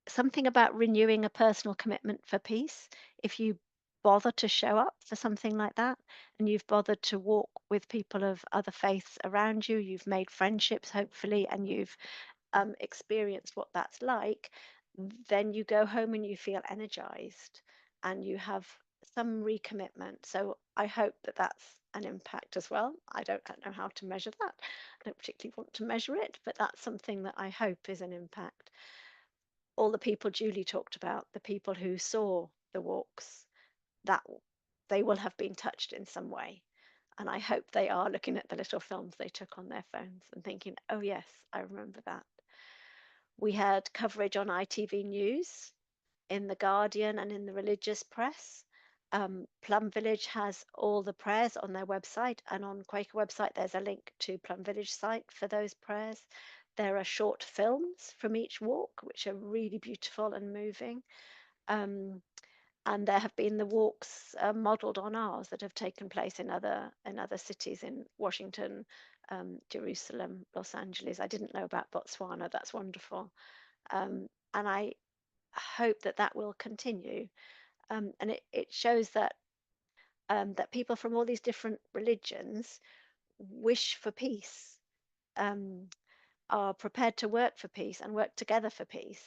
something about renewing a personal commitment for peace. If you bother to show up for something like that, and you've bothered to walk with people of other faiths around you, you've made friendships, hopefully, and you've experienced what that's like, then you go home and you feel energized and you have some recommitment. So I hope that that's an impact as well. I don't know how to measure that. I don't particularly want to measure it, but that's something that I hope is an impact. All the people Julie talked about, the people who saw the walks, that they will have been touched in some way. And I hope they are looking at the little films they took on their phones and thinking, oh yes, I remember that. We had coverage on ITV News, in The Guardian, and in the religious press. Plum Village has all the prayers on their website, and on Quaker website there's a link to Plum Village site for those prayers. There are short films from each walk which are really beautiful and moving, and there have been the walks modelled on ours that have taken place in other cities, in Washington, Jerusalem, Los Angeles. I didn't know about Botswana. That's wonderful, and I hope that that will continue. And it shows that that people from all these different religions wish for peace, are prepared to work for peace and work together for peace.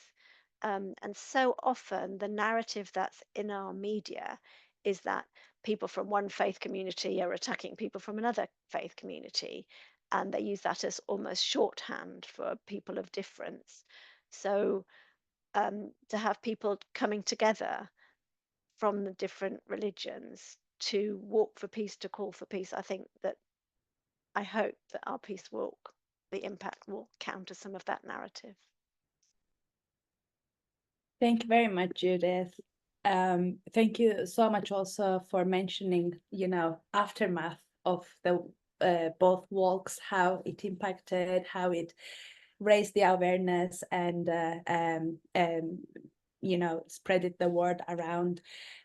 And so often the narrative that's in our media is that people from one faith community are attacking people from another faith community, and they use that as almost shorthand for people of difference. So to have people coming together from the different religions to walk for peace, to call for peace, I hope that our peace walk, the impact, will counter some of that narrative. Thank you very much, Judith. Thank you so much also for mentioning, aftermath of the both walks, how it impacted, how it raised the awareness, and spreaded the word around,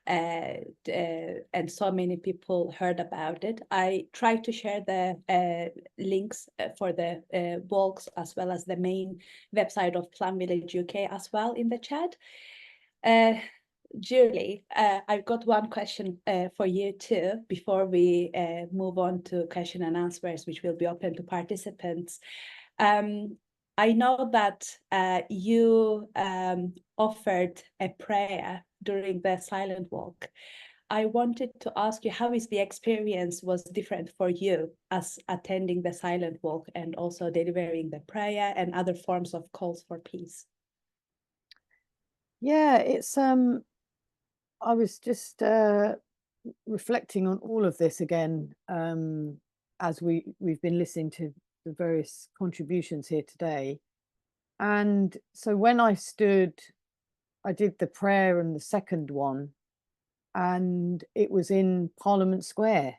and so many people heard about it. I tried to share the links for the walks, as well as the main website of Plum Village UK as well, in the chat. Julie, I've got one question for you too, before we move on to question and answers, which will be open to participants. I know that you offered a prayer during the silent walk. I wanted to ask you, how is the experience was different for you as attending the silent walk and also delivering the prayer and other forms of calls for peace? Yeah, it's I was just reflecting on all of this again, as we've been listening to the various contributions here today. And so when I did the prayer and the second one, and it was in Parliament Square.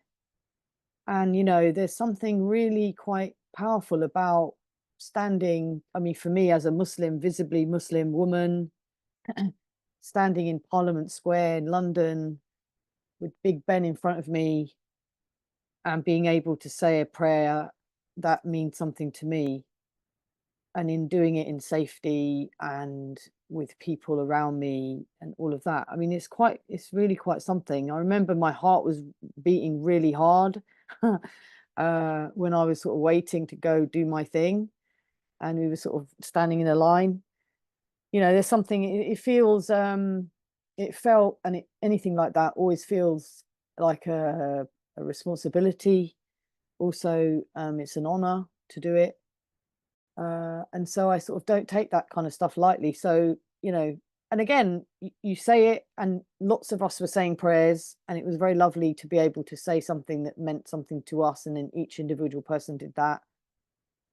And, there's something really quite powerful about standing, I mean, for me as a Muslim, visibly Muslim woman, standing in Parliament Square in London with Big Ben in front of me and being able to say a prayer that means something to me. And in doing it in safety and with people around me and all of that, I mean, it's really quite something. I remember my heart was beating really hard when I was sort of waiting to go do my thing, and we were sort of standing in a line. There's something, it feels, it felt, and anything like that always feels like a responsibility. Also, it's an honor to do it. And so I sort of don't take that kind of stuff lightly. So, and again, you say it, and lots of us were saying prayers, and it was very lovely to be able to say something that meant something to us, and then each individual person did that,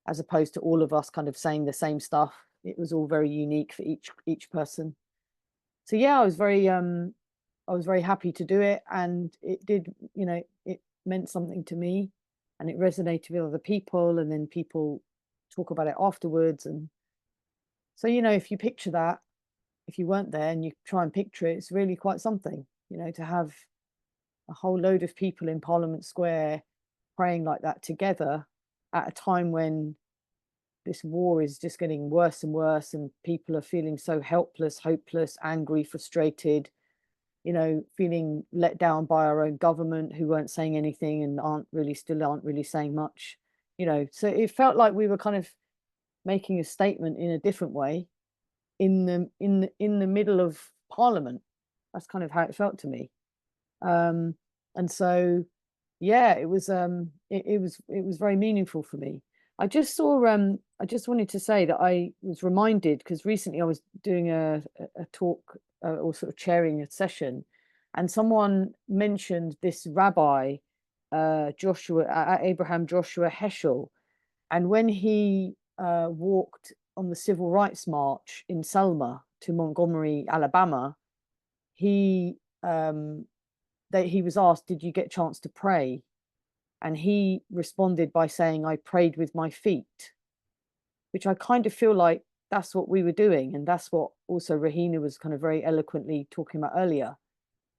as opposed to all of us kind of saying the same stuff. It was all very unique for each person. So yeah, I was very happy to do it, and it did, it meant something to me, and it resonated with other people, and then people talk about it afterwards. And so, if you picture that, if you weren't there and you try and picture it, it's really quite something, to have a whole load of people in Parliament Square praying like that together at a time when this war is just getting worse and worse, and people are feeling so helpless, hopeless, angry, frustrated, feeling let down by our own government, who weren't saying anything and still aren't really saying much. So it felt like we were kind of making a statement in a different way in the middle of Parliament. That's kind of how it felt to me. And so, yeah, it was very meaningful for me. I just wanted to say that I was reminded, because recently I was doing a talk or sort of chairing a session, and someone mentioned this rabbi, Abraham Joshua Heschel. And when he walked on the Civil Rights March in Selma to Montgomery, Alabama, he he was asked, did you get a chance to pray? And he responded by saying, I prayed with my feet, which I kind of feel like that's what we were doing. And that's what also Rehena was kind of very eloquently talking about earlier,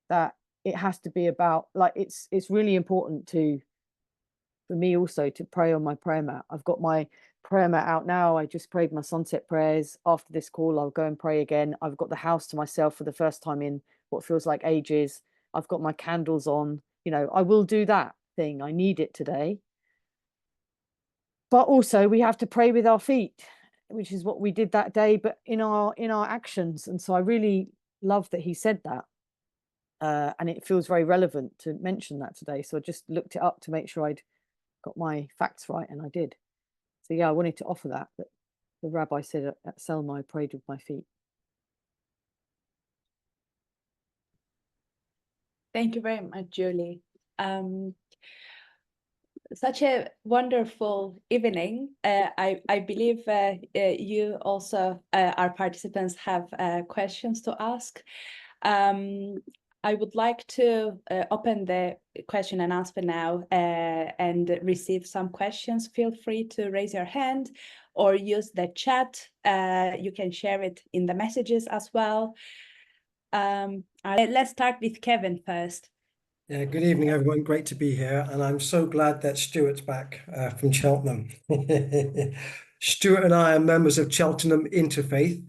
that it has to be about, like, it's really important for me also to pray on my prayer mat. I've got my prayer mat out now. I just prayed my sunset prayers. After this call, I'll go and pray again. I've got the house to myself for the first time in what feels like ages. I've got my candles on. You know, I will do that thing. I need it today. But also we have to pray with our feet, which is what we did that day, but in our actions. And so I really love that he said that. And it feels very relevant to mention that today. So I just looked it up to make sure I'd got my facts right, and I did. So yeah, I wanted to offer that the rabbi said at Selma, I prayed with my feet. Thank you very much, Julie. Such a wonderful evening. I believe you also, our participants, have questions to ask. I would like to open the question and answer now and receive some questions. Feel free to raise your hand or use the chat. You can share it in the messages as well. Let's start with Kevin first. Yeah, good evening, everyone. Great to be here. And I'm so glad that Stuart's back from Cheltenham. Stuart and I are members of Cheltenham Interfaith.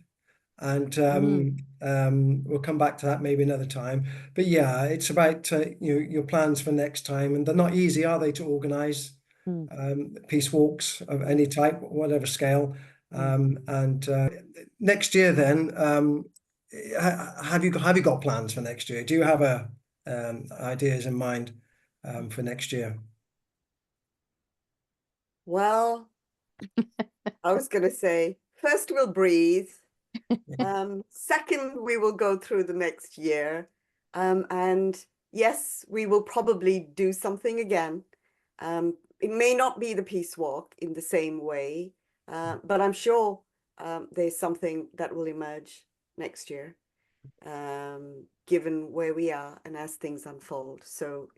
And we'll come back to that maybe another time. But yeah, it's about your plans for next time, and they're not easy, are they, to organise peace walks of any type, whatever scale. And next year, then, have you got plans for next year? Do you have ideas in mind for next year? Well, I was going to say, first we'll breathe. Second, we will go through the next year. And yes, we will probably do something again. It may not be the peace walk in the same way, but I'm sure there's something that will emerge next year, given where we are and as things unfold. So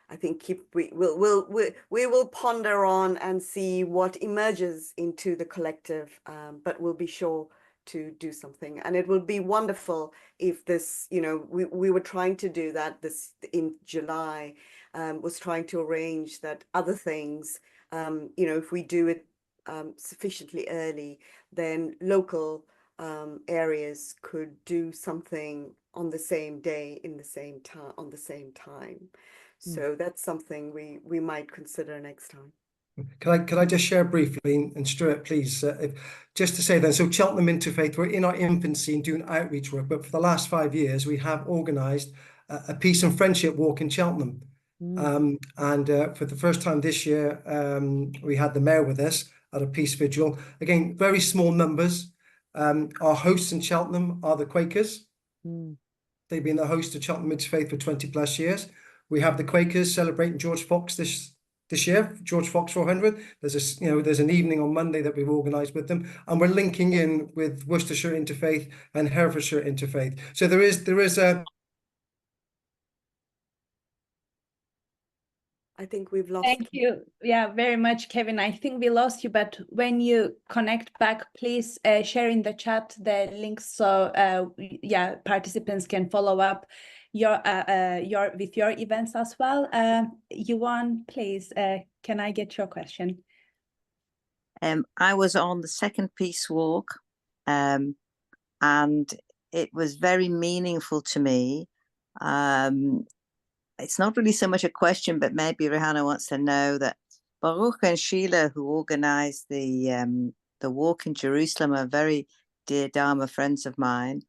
I think we will ponder on and see what emerges into the collective, but we'll be sure to do something. And it will be wonderful if this, we were trying to do that this in July, was trying to arrange that other things, if we do it sufficiently early, then local areas could do something on the same day, in the same time, on the same time. So that's something we might consider next time. Could I just share briefly, and Stuart, please, just to say then, so Cheltenham Interfaith, we're in our infancy in doing outreach work, but for the last 5 years, we have organised a peace and friendship walk in Cheltenham. And for the first time this year, we had the mayor with us at a peace vigil. Again, very small numbers. Our hosts in Cheltenham are the Quakers. They've been the host of Cheltenham Interfaith for 20 plus years. We have the Quakers celebrating George Fox this year, George Fox 400. There's an evening on Monday that we've organised with them, and we're linking in with Worcestershire Interfaith and Herefordshire Interfaith. So there is a. I think we've lost. Thank you. Yeah, very much, Kevin. I think we lost you, but when you connect back, please share in the chat the links so participants can follow up your events as well. UKIYN, please, can I get your question? I was on the second peace walk, and it was very meaningful to me. It's not really so much a question, but maybe Rehena wants to know that Baruch and Sheila, who organised the walk in Jerusalem, are very dear Dharma friends of mine.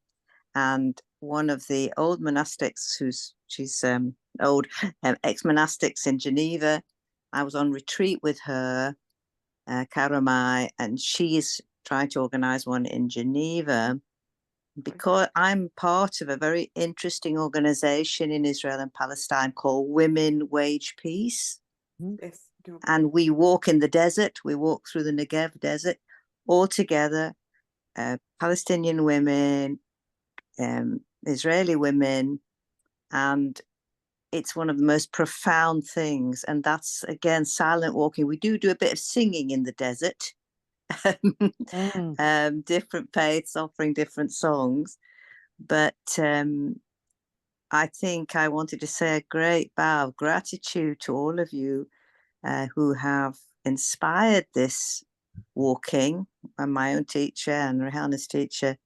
And one of the old monastics, she's old ex-monastics in Geneva, I was on retreat with her, Karamai, and she's trying to organise one in Geneva, because I'm part of a very interesting organisation in Israel and Palestine called Women Wage Peace. Yes. And we walk in the desert, we walk through the Negev desert, all together, Palestinian women, Israeli women, and it's one of the most profound things. And that's, again, silent walking. We do a bit of singing in the desert. Different faiths offering different songs. But I think I wanted to say a great bow of gratitude to all of you who have inspired this walking, and my own teacher and Rehena's teacher,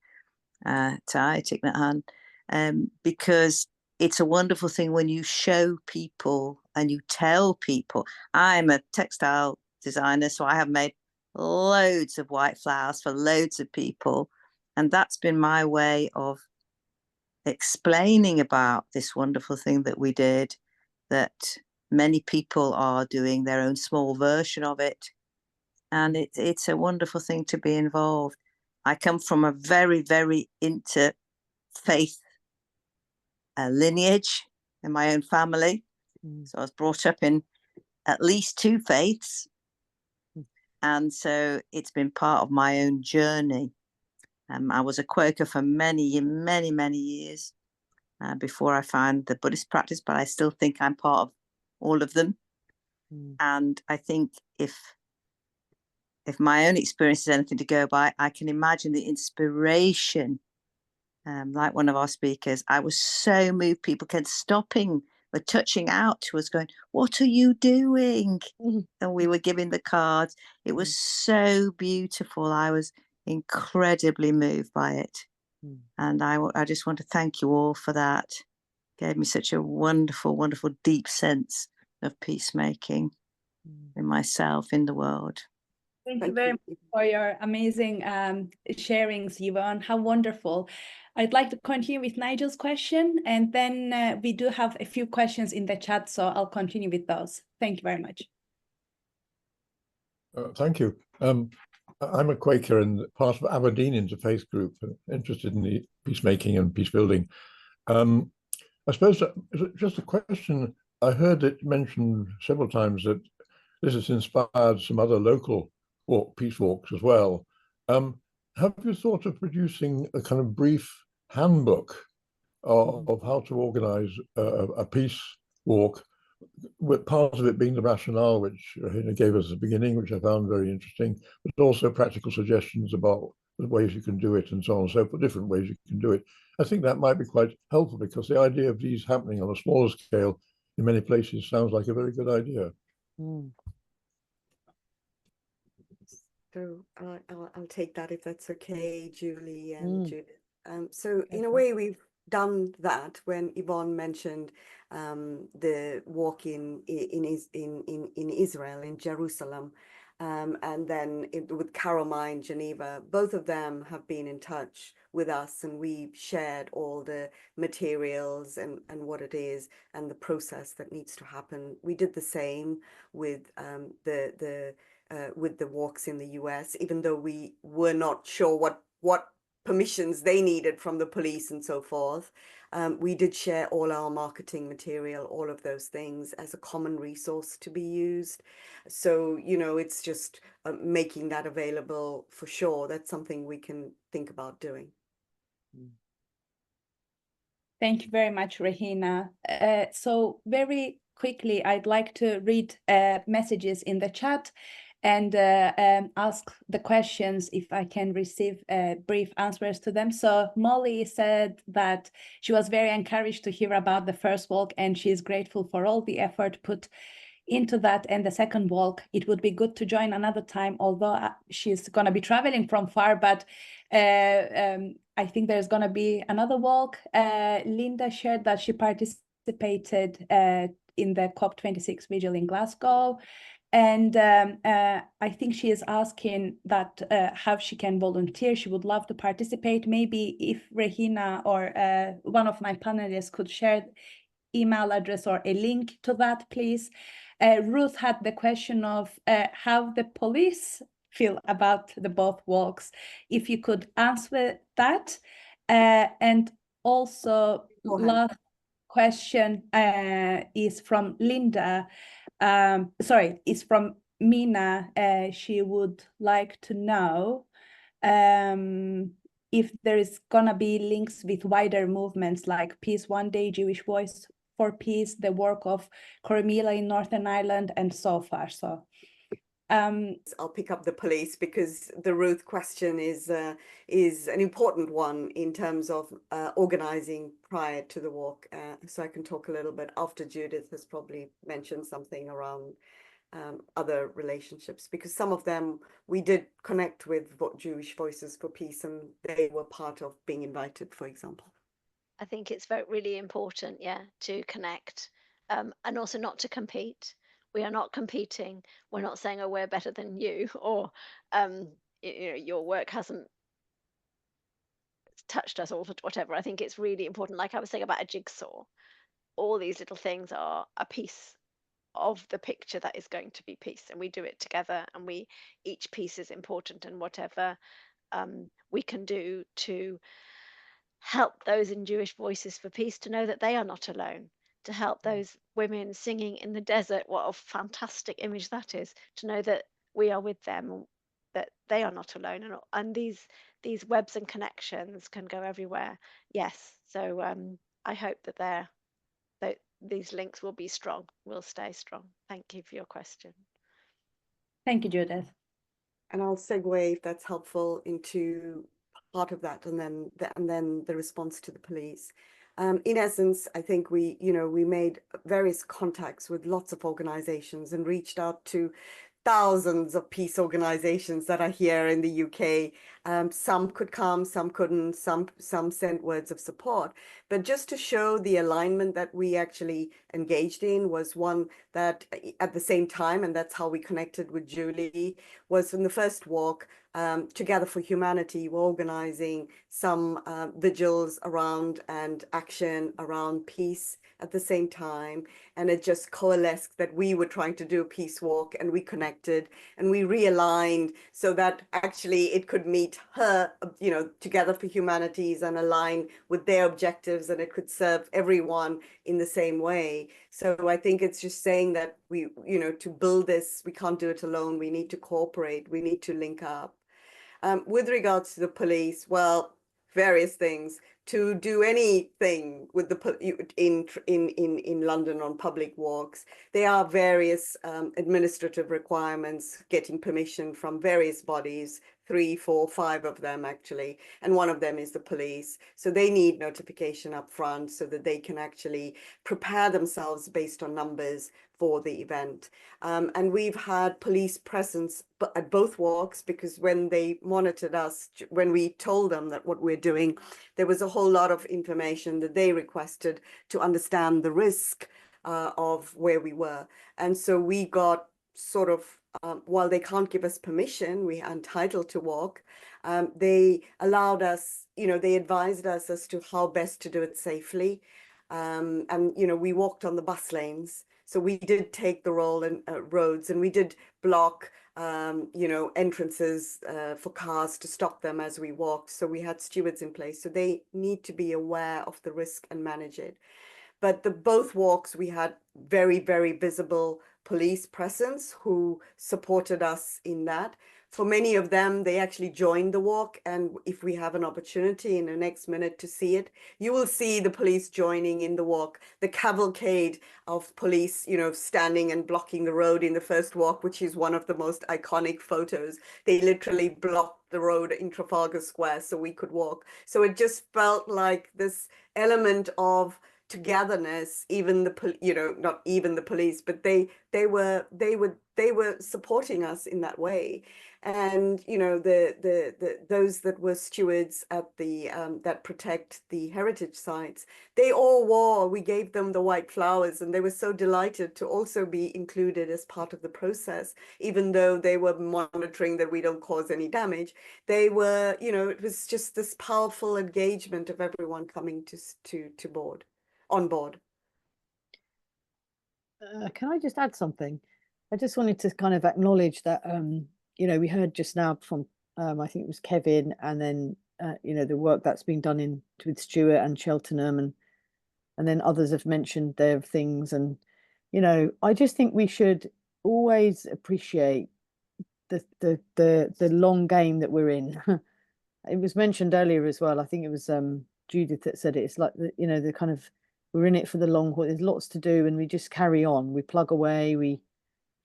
Thich, Nhat, Hanh, because it's a wonderful thing when you show people and you tell people. I'm a textile designer, so I have made loads of white flowers for loads of people, and that's been my way of explaining about this wonderful thing that we did, that many people are doing their own small version of it, and it's a wonderful thing to be involved. I come from a very, very interfaith lineage in my own family. So I was brought up in at least 2 faiths, and so it's been part of my own journey. I was a Quaker for many years before I found the Buddhist practice, but I still think I'm part of all of them. And I think if my own experience is anything to go by, I can imagine the inspiration. Like one of our speakers, I was so moved. People kept stopping or touching out to us, going, "What are you doing?" And we were giving the cards. It was so beautiful. I was incredibly moved by it. And I just want to thank you all for that. Gave me such a wonderful, wonderful, deep sense of peacemaking in myself, in the world. Thank you very much for your amazing sharings, Yvonne. How wonderful. I'd like to continue with Nigel's question, and then we do have a few questions in the chat, so I'll continue with those. Thank you very much. Thank you. I'm a Quaker and part of Aberdeen Interfaith Group, interested in the peacemaking and peace building. I suppose just a question. I heard it mentioned several times that this has inspired some other local peace walks as well. Have you thought of producing a kind of brief handbook of how to organize a peace walk, with part of it being the rationale which Rehena gave us at the beginning, which I found very interesting, but also practical suggestions about the ways you can do it and so on and so forth, different ways you can do it. I think that might be quite helpful, because the idea of these happening on a smaller scale in many places sounds like a very good idea. So I'll take that, if that's okay, Julie and Judith. So in a way, we've done that when Yvonne mentioned the walk in Israel, in Jerusalem, and then with Carolina in Geneva. Both of them have been in touch with us, and we've shared all the materials and what it is and the process that needs to happen. We did the same with the walks in the US, even though we were not sure what permissions they needed from the police and so forth. We did share all our marketing material, all of those things, as a common resource to be used. So, it's just making that available for sure. That's something we can think about doing. Thank you very much, Rehena. So very quickly, I'd like to read messages in the chat and ask the questions if I can receive brief answers to them. So Molly said that she was very encouraged to hear about the first walk, and she is grateful for all the effort put into that and the second walk. It would be good to join another time, although she's going to be traveling from far, but I think there's going to be another walk. Linda shared that she participated in the COP26 vigil in Glasgow. And I think she is asking that how she can volunteer. She would love to participate. Maybe if Rehena or one of my panelists could share email address or a link to that, please. Ruth had the question of how the police feel about the both walks. If you could answer that. And also last question is from Linda. It's from Mina. She would like to know if there is gonna be links with wider movements like Peace One Day, Jewish Voice for Peace, the work of Coromila in Northern Ireland, and so far. So I'll pick up the police, because the Ruth question is an important one in terms of organizing prior to the walk. So I can talk a little bit after Judith has probably mentioned something around other relationships, because some of them we did connect with Jewish Voices for Peace, and they were part of being invited, for example. I think it's really important, yeah, to connect, and also not to compete. We are not competing. We're not saying, oh, we're better than you, or you know, your work hasn't touched us, or whatever. I think it's really important, like I was saying about a jigsaw, all these little things are a piece of the picture that is going to be peace, and we do it together, and each piece is important, and whatever we can do to help those in Jewish Voices for Peace to know that they are not alone, to help those women singing in the desert, what a fantastic image that is, to know that we are with them, that they are not alone, and these webs and connections can go everywhere. Yes, so I hope that these links will be strong, will stay strong. Thank you for your question. Thank you, Judith. And I'll segue, if that's helpful, into part of that, and then the response to the police. In essence, I think we made various contacts with lots of organizations and reached out to thousands of peace organizations that are here in the UK. Some could come, some couldn't, some sent words of support. But just to show the alignment that we actually engaged in was one that at the same time, and that's how we connected with Julie, was in the first walk, Together for Humanity, we're organizing some vigils around and action around peace at the same time. And it just coalesced that we were trying to do a peace walk, and we connected and we realigned so that actually it could meet her, Together for Humanities, and align with their objectives, and it could serve everyone in the same way. So I think it's just saying that we, to build this, we can't do it alone. We need to cooperate. We need to link up. With regards to the police, well, various things. To do anything with in London on public walks, there are various administrative requirements, getting permission from various bodies, 3, 4, 5 of them actually, and one of them is the police. So they need notification up front so that they can actually prepare themselves based on numbers for the event. And we've had police presence at both walks, because when they monitored us, when we told them that what we're doing, there was a whole lot of information that they requested to understand the risk of where we were. And so we got sort of, while they can't give us permission, we are entitled to walk, they allowed us, they advised us as to how best to do it safely. And, we walked on the bus lanes. So we did take the roads, and we did block, entrances for cars to stop them as we walked. So we had stewards in place. So they need to be aware of the risk and manage it. But both walks, we had very, very visible police presence who supported us in that. For many of them, they actually joined the walk. And if we have an opportunity in the next minute to see it, you will see the police joining in the walk, the cavalcade of police, standing and blocking the road in the first walk, which is one of the most iconic photos. They literally blocked the road in Trafalgar Square so we could walk. So it just felt like this element of togetherness, even not even the police, but they were supporting us in that way. And those that were stewards at the that protect the heritage sites, they all we gave them the white flowers, and they were so delighted to also be included as part of the process, even though they were monitoring that we don't cause any damage. They were, it was just this powerful engagement of everyone coming on board. Can I just add something? I just wanted to kind of acknowledge that, we heard just now from, I think it was Kevin, and then, the work that's been done with Stuart and Cheltenham, and then others have mentioned their things. And, I just think we should always appreciate the long game that we're in. It was mentioned earlier as well. I think it was Judith that said it. It's like the kind of we're in it for the long haul. There's lots to do, and we just carry on. We plug away, we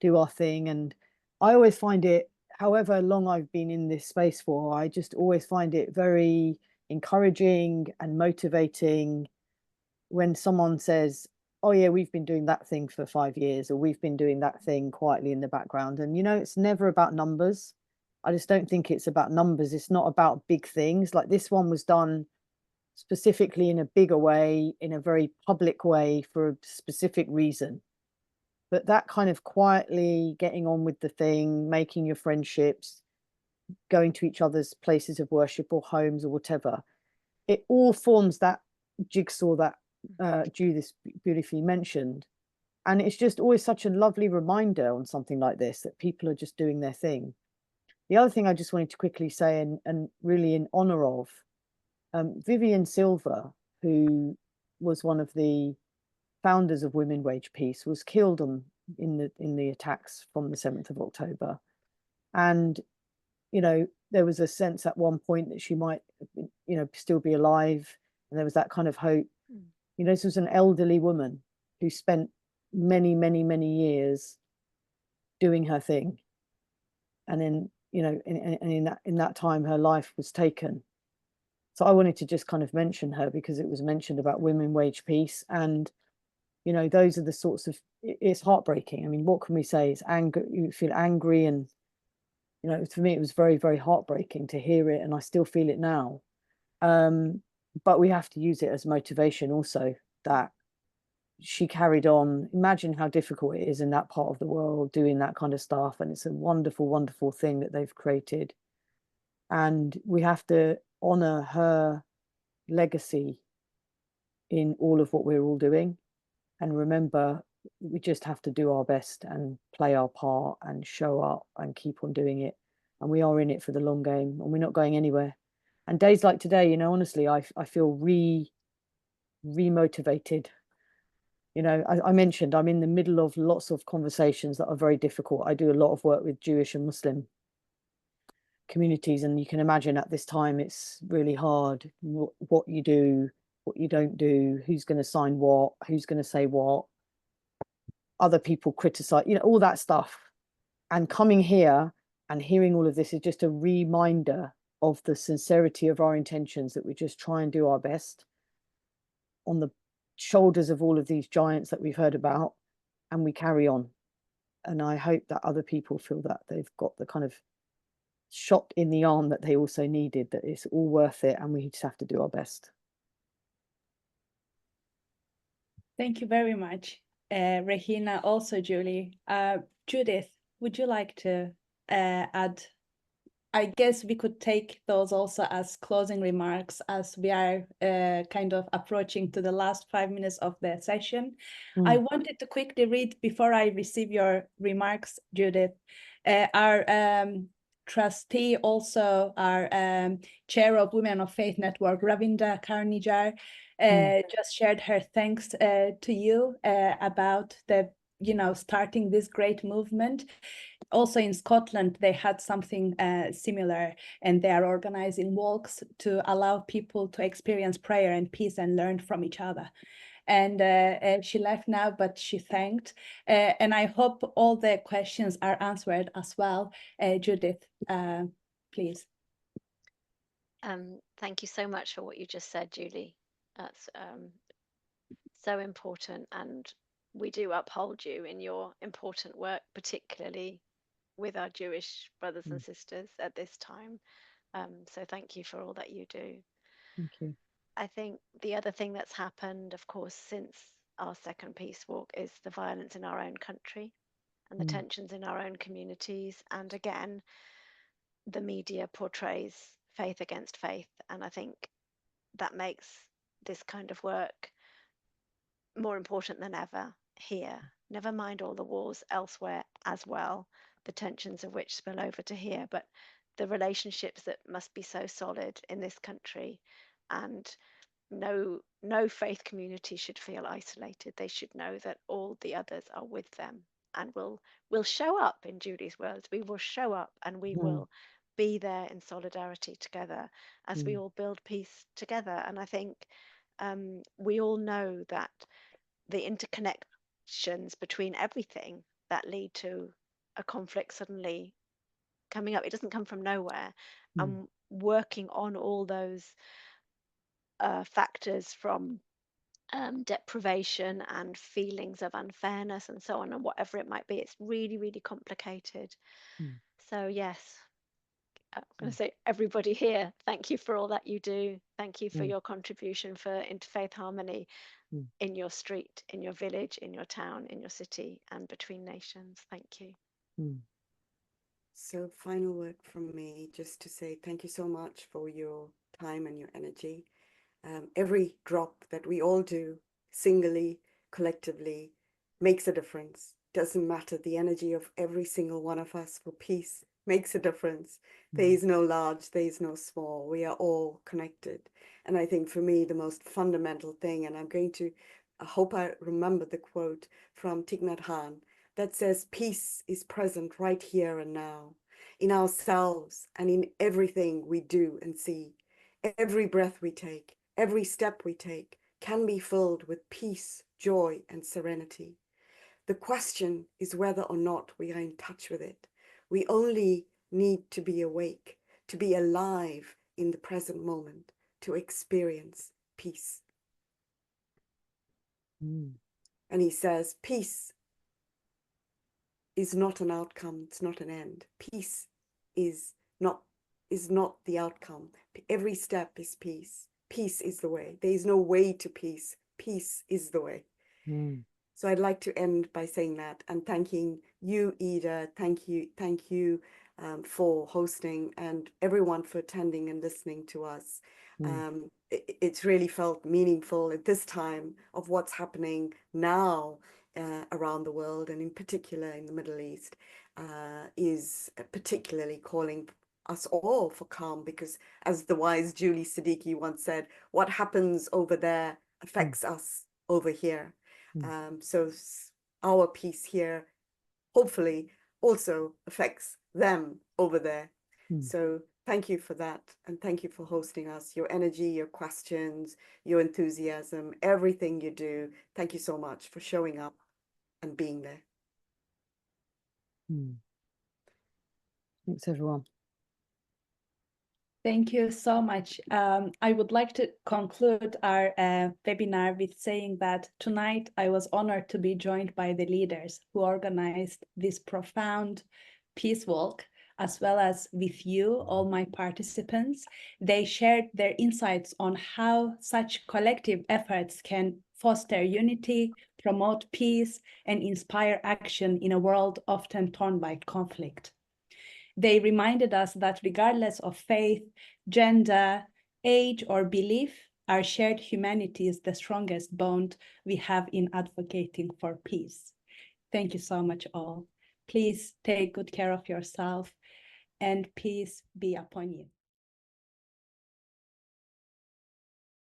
do our thing. And I always find it, however long I've been in this space for, I just always find it very encouraging and motivating when someone says, oh yeah, we've been doing that thing for 5 years, or we've been doing that thing quietly in the background. And, you know, it's never about numbers. I just don't think it's about numbers. It's not about big things. Like this one was done specifically in a bigger way, in a very public way, for a specific reason. But that kind of quietly getting on with the thing, making your friendships, going to each other's places of worship or homes or whatever, it all forms that jigsaw that Judith beautifully mentioned. And it's just always such a lovely reminder on something like this, that people are just doing their thing. The other thing I just wanted to quickly say, and really in honor of Vivian Silva, who was one of the founders of Women Wage Peace, was killed in the attacks from the 7th of October. And, you know, there was a sense at one point that she might, you know, still be alive. And there was that kind of hope. You know, this was an elderly woman who spent many, many, many years doing her thing. And then, you know, in that time, her life was taken. So I wanted to just kind of mention her because it was mentioned about Women Wage Peace. And, you know, those are the sorts of, it's heartbreaking. I mean, what can we say? It's anger, you feel angry. And, you know, for me, it was very, very heartbreaking to hear it. And I still feel it now. But we have to use it as motivation also, that she carried on. Imagine how difficult it is in that part of the world doing that kind of stuff. And it's a wonderful, wonderful thing that they've created. And we have to honor her legacy in all of what we're all doing. And remember, we just have to do our best and play our part and show up and keep on doing it. And we are in it for the long game, and we're not going anywhere. And days like today, you know, honestly, I feel re-motivated. You know, I mentioned I'm in the middle of lots of conversations that are very difficult. I do a lot of work with Jewish and Muslim communities, and you can imagine at this time it's really hard what you do, what you don't do, who's going to sign what, who's going to say what, other people criticize, you know, all that stuff. And coming here and hearing all of this is just a reminder of the sincerity of our intentions, that we just try and do our best on the shoulders of all of these giants that we've heard about, and we carry on. And I hope that other people feel that they've got the kind of shot in the arm that they also needed, that it's all worth it, and we just have to do our best. Thank you very much, Rehena, also Julie. Judith, would you like to add? I guess we could take those also as closing remarks, as we are kind of approaching to the last 5 minutes of the session. I wanted to quickly read, before I receive your remarks, Judith, our trustee, also our chair of Women of Faith Network, Ravinda Karnijar, just shared her thanks to you about the, you know, starting this great movement. Also in Scotland, they had something similar, and they are organizing walks to allow people to experience prayer and peace and learn from each other. And she left now, but she thanked. And I hope all the questions are answered as well. Judith, please. Thank you so much for what you just said, Julie. That's so important, and we do uphold you in your important work, particularly with our Jewish brothers and sisters at this time. So thank you for all that you do. Thank you. I think the other thing that's happened, of course, since our second peace walk is the violence in our own country and the tensions in our own communities. And again, the media portrays faith against faith. And I think that makes this kind of work more important than ever here. Never mind all the wars elsewhere as well, the tensions of which spill over to here, but the relationships that must be so solid in this country. And no faith community should feel isolated. They should know that all the others are with them, and will show up. In Julie's words, we will show up, and we will be there in solidarity together as we all build peace together. And I think we all know that the interconnections between everything that lead to a conflict suddenly coming up, it doesn't come from nowhere. And working on all those factors from deprivation and feelings of unfairness and so on, and whatever it might be, it's really, really complicated. So yes, I'm going to say, everybody here, thank you for all that you do. Thank you for your contribution for interfaith harmony in your street, in your village, in your town, in your city, and between nations. Thank you. So final word from me, just to say thank you so much for your time and your energy. Every drop that we all do, singly, collectively, makes a difference. Doesn't matter, the energy of every single one of us for peace makes a difference. There is no large, there is no small. We are all connected. And I think for me, the most fundamental thing, and I hope I remember the quote from Thich Nhat Hanh, that says, peace is present right here and now, in ourselves and in everything we do and see. Every breath we take, every step we take can be filled with peace, joy, and serenity. The question is whether or not we are in touch with it. We only need to be awake, to be alive in the present moment, to experience peace. And he says, peace is not an outcome, it's not an end. Peace is not the outcome. Every step is peace. Peace is the way. There is no way to peace. Peace is the way. So I'd like to end by saying that and thanking you, Ida. Thank you for hosting, and everyone for attending and listening to us. It's really felt meaningful at this time of what's happening now around the world, and in particular in the Middle East, is particularly calling us all for calm, because as the wise Julie Siddiqi once said, what happens over there affects us over here. So our peace here hopefully also affects them over there. So thank you for that, and thank you for hosting us. Your energy, your questions, your enthusiasm, everything you do. Thank you so much for showing up and being there. Thanks, everyone. Thank you so much. I would like to conclude our webinar with saying that tonight I was honored to be joined by the leaders who organized this profound peace walk, as well as with you, all my participants. They shared their insights on how such collective efforts can foster unity, promote peace, and inspire action in a world often torn by conflict. They reminded us that regardless of faith, gender, age, or belief, our shared humanity is the strongest bond we have in advocating for peace. Thank you so much all. Please take good care of yourself, and peace be upon you.